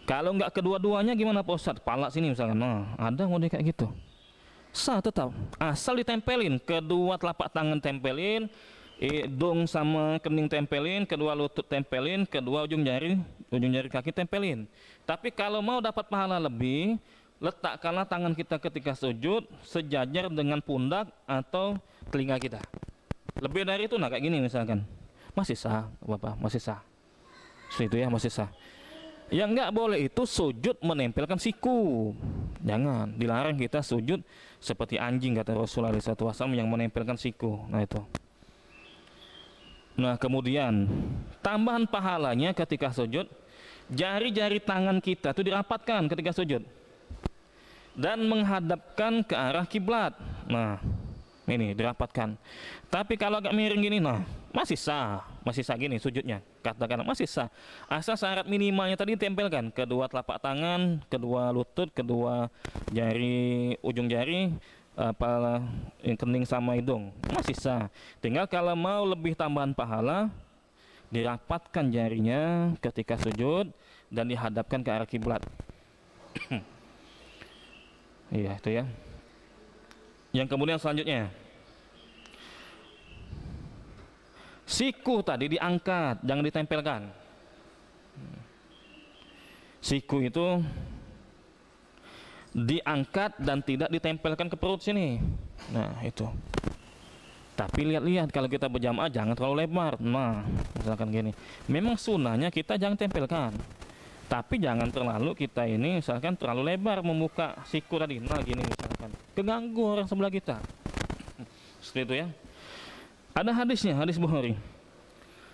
S3: Kalau enggak kedua-duanya gimana Pak Ustadz? Pala sini misalkan, nah ada model kayak gitu. Sah tetap, asal ditempelin, kedua telapak tangan tempelin, hidung sama kening tempelin, kedua lutut tempelin, kedua ujung jari kaki tempelin. Tapi kalau mau dapat pahala lebih, letakkanlah tangan kita ketika sujud sejajar dengan pundak atau telinga kita. Lebih dari itu nah kayak gini misalkan, masih sah Bapak, masih sah. Itu ya masih sah. Yang enggak boleh itu sujud menempelkan siku. Jangan, dilarang kita sujud seperti anjing kata Rasulullah SAW yang menempelkan siku. Nah itu. Nah kemudian tambahan pahalanya ketika sujud, jari-jari tangan kita itu dirapatkan ketika sujud dan menghadapkan ke arah kiblat. Nah, ini dirapatkan. Tapi kalau agak miring gini, nah masih sah gini sujudnya. Katakan masih sah. Asal syarat minimalnya tadi ditempelkan kedua telapak tangan, kedua lutut, kedua jari, ujung jari, apa kening sama hidung, masih sah. Tinggal kalau mau lebih tambahan pahala, dirapatkan jarinya ketika sujud dan dihadapkan ke arah kiblat. Iya itu ya. Yang kemudian selanjutnya, siku tadi diangkat, jangan ditempelkan. Siku itu diangkat dan tidak ditempelkan ke perut sini. Nah itu. Tapi lihat-lihat kalau kita berjamaah jangan terlalu lebar. Nah misalkan gini, memang sunnahnya kita jangan tempelkan. Tapi jangan terlalu kita ini misalkan terlalu lebar membuka siku tadi. Nah gini misalkan, keganggu orang sebelah kita. Seperti itu ya. Ada hadisnya, hadis Bukhari.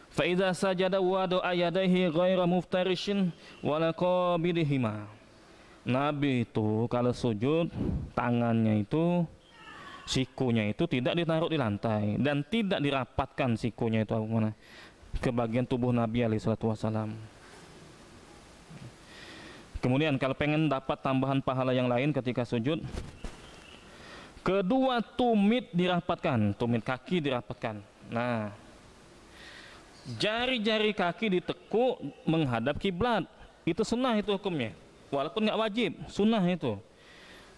S3: Fa idza sajada wada'a yadayhi ghaira muftarishin wala qabidihima. Nabi itu kalau sujud, tangannya itu, sikunya itu tidak ditaruh di lantai dan tidak dirapatkan sikunya itu ke bagian tubuh Nabi alaihi salatu wasallam. Kemudian kalau pengen dapat tambahan pahala yang lain ketika sujud, kedua tumit dirapatkan, tumit kaki dirapatkan. Nah, jari-jari kaki ditekuk menghadap kiblat. Itu sunnah itu hukumnya. Walaupun nggak wajib, sunnah itu.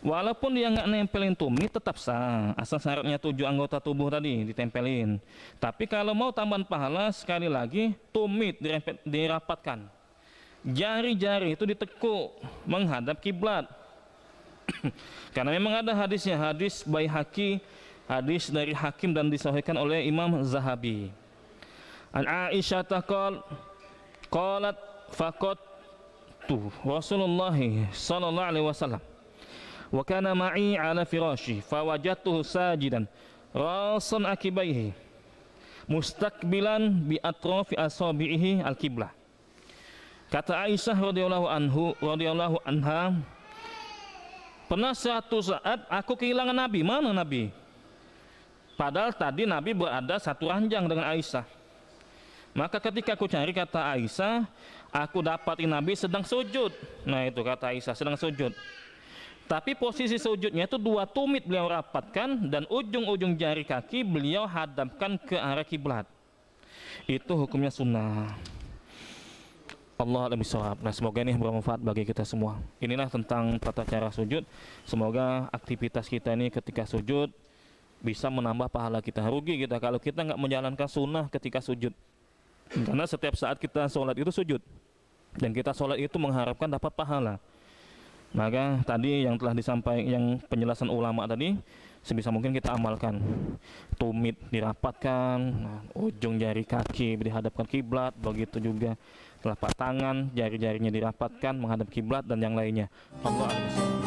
S3: Walaupun dia nggak nempelin tumit tetap sah, asal syaratnya 7 anggota tubuh tadi ditempelin. Tapi kalau mau tambahan pahala, sekali lagi tumit dirapatkan. Jari-jari itu ditekuk menghadap kiblat. Karena memang ada hadisnya, hadis Baihaqi, hadis dari Hakim dan disahihkan oleh Imam Zahabi. An Aisyah qalat faqadtu Rasulullah sallallahu alaihi wasallam wa kana ma'i ala firashi fawajadtuhu sajidan rasan akibaihi mustaqbilan bi atrafi asabihi al-qiblah. Kata Aisyah radhiyallahu anha, pernah suatu saat aku kehilangan Nabi. Mana Nabi? Padahal tadi Nabi berada satu ranjang dengan Aisyah. Maka ketika aku cari, kata Aisyah, aku dapati Nabi sedang sujud. Nah itu kata Aisyah, sedang sujud. Tapi posisi sujudnya itu 2 tumit beliau rapatkan dan ujung-ujung jari kaki beliau hadapkan ke arah kiblat. Itu hukumnya sunnah. Allah a'lam bishawab. Nah, semoga ini bermanfaat bagi kita semua. Inilah tentang tata cara sujud. Semoga aktivitas kita ini ketika sujud bisa menambah pahala kita. Rugi kita kalau kita nggak menjalankan sunnah ketika sujud. Karena setiap saat kita sholat itu sujud. Dan kita sholat itu mengharapkan dapat pahala. Maka tadi yang telah disampaikan, yang penjelasan ulama tadi, sebisa mungkin kita amalkan. Tumit dirapatkan, ujung jari kaki dihadapkan kiblat, begitu juga telapak tangan, jari-jarinya dirapatkan menghadap kiblat dan yang lainnya. Allah a'lam.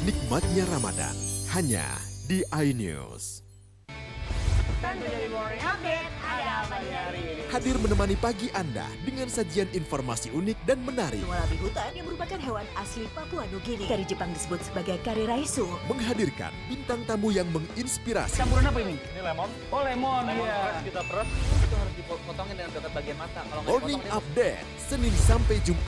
S15: Nikmatnya Ramadan hanya di iNews. Hadir menemani pagi Anda dengan sajian informasi unik dan menarik.
S17: Wallaby hutan yang merupakan hewan asli Papua Nugini. Dari Jepang disebut sebagai kare raisu.
S15: Menghadirkan bintang tamu yang menginspirasi.
S19: Campuran apa ini? Ini lemon. Oh lemon,
S21: Lemon
S19: iya.
S21: fresh kita peres. Itu harus dipotongin dengan dekat bagian mata. Kalau nggak
S15: Morning
S21: dipotong,
S15: Update, Senin sampai Jumat.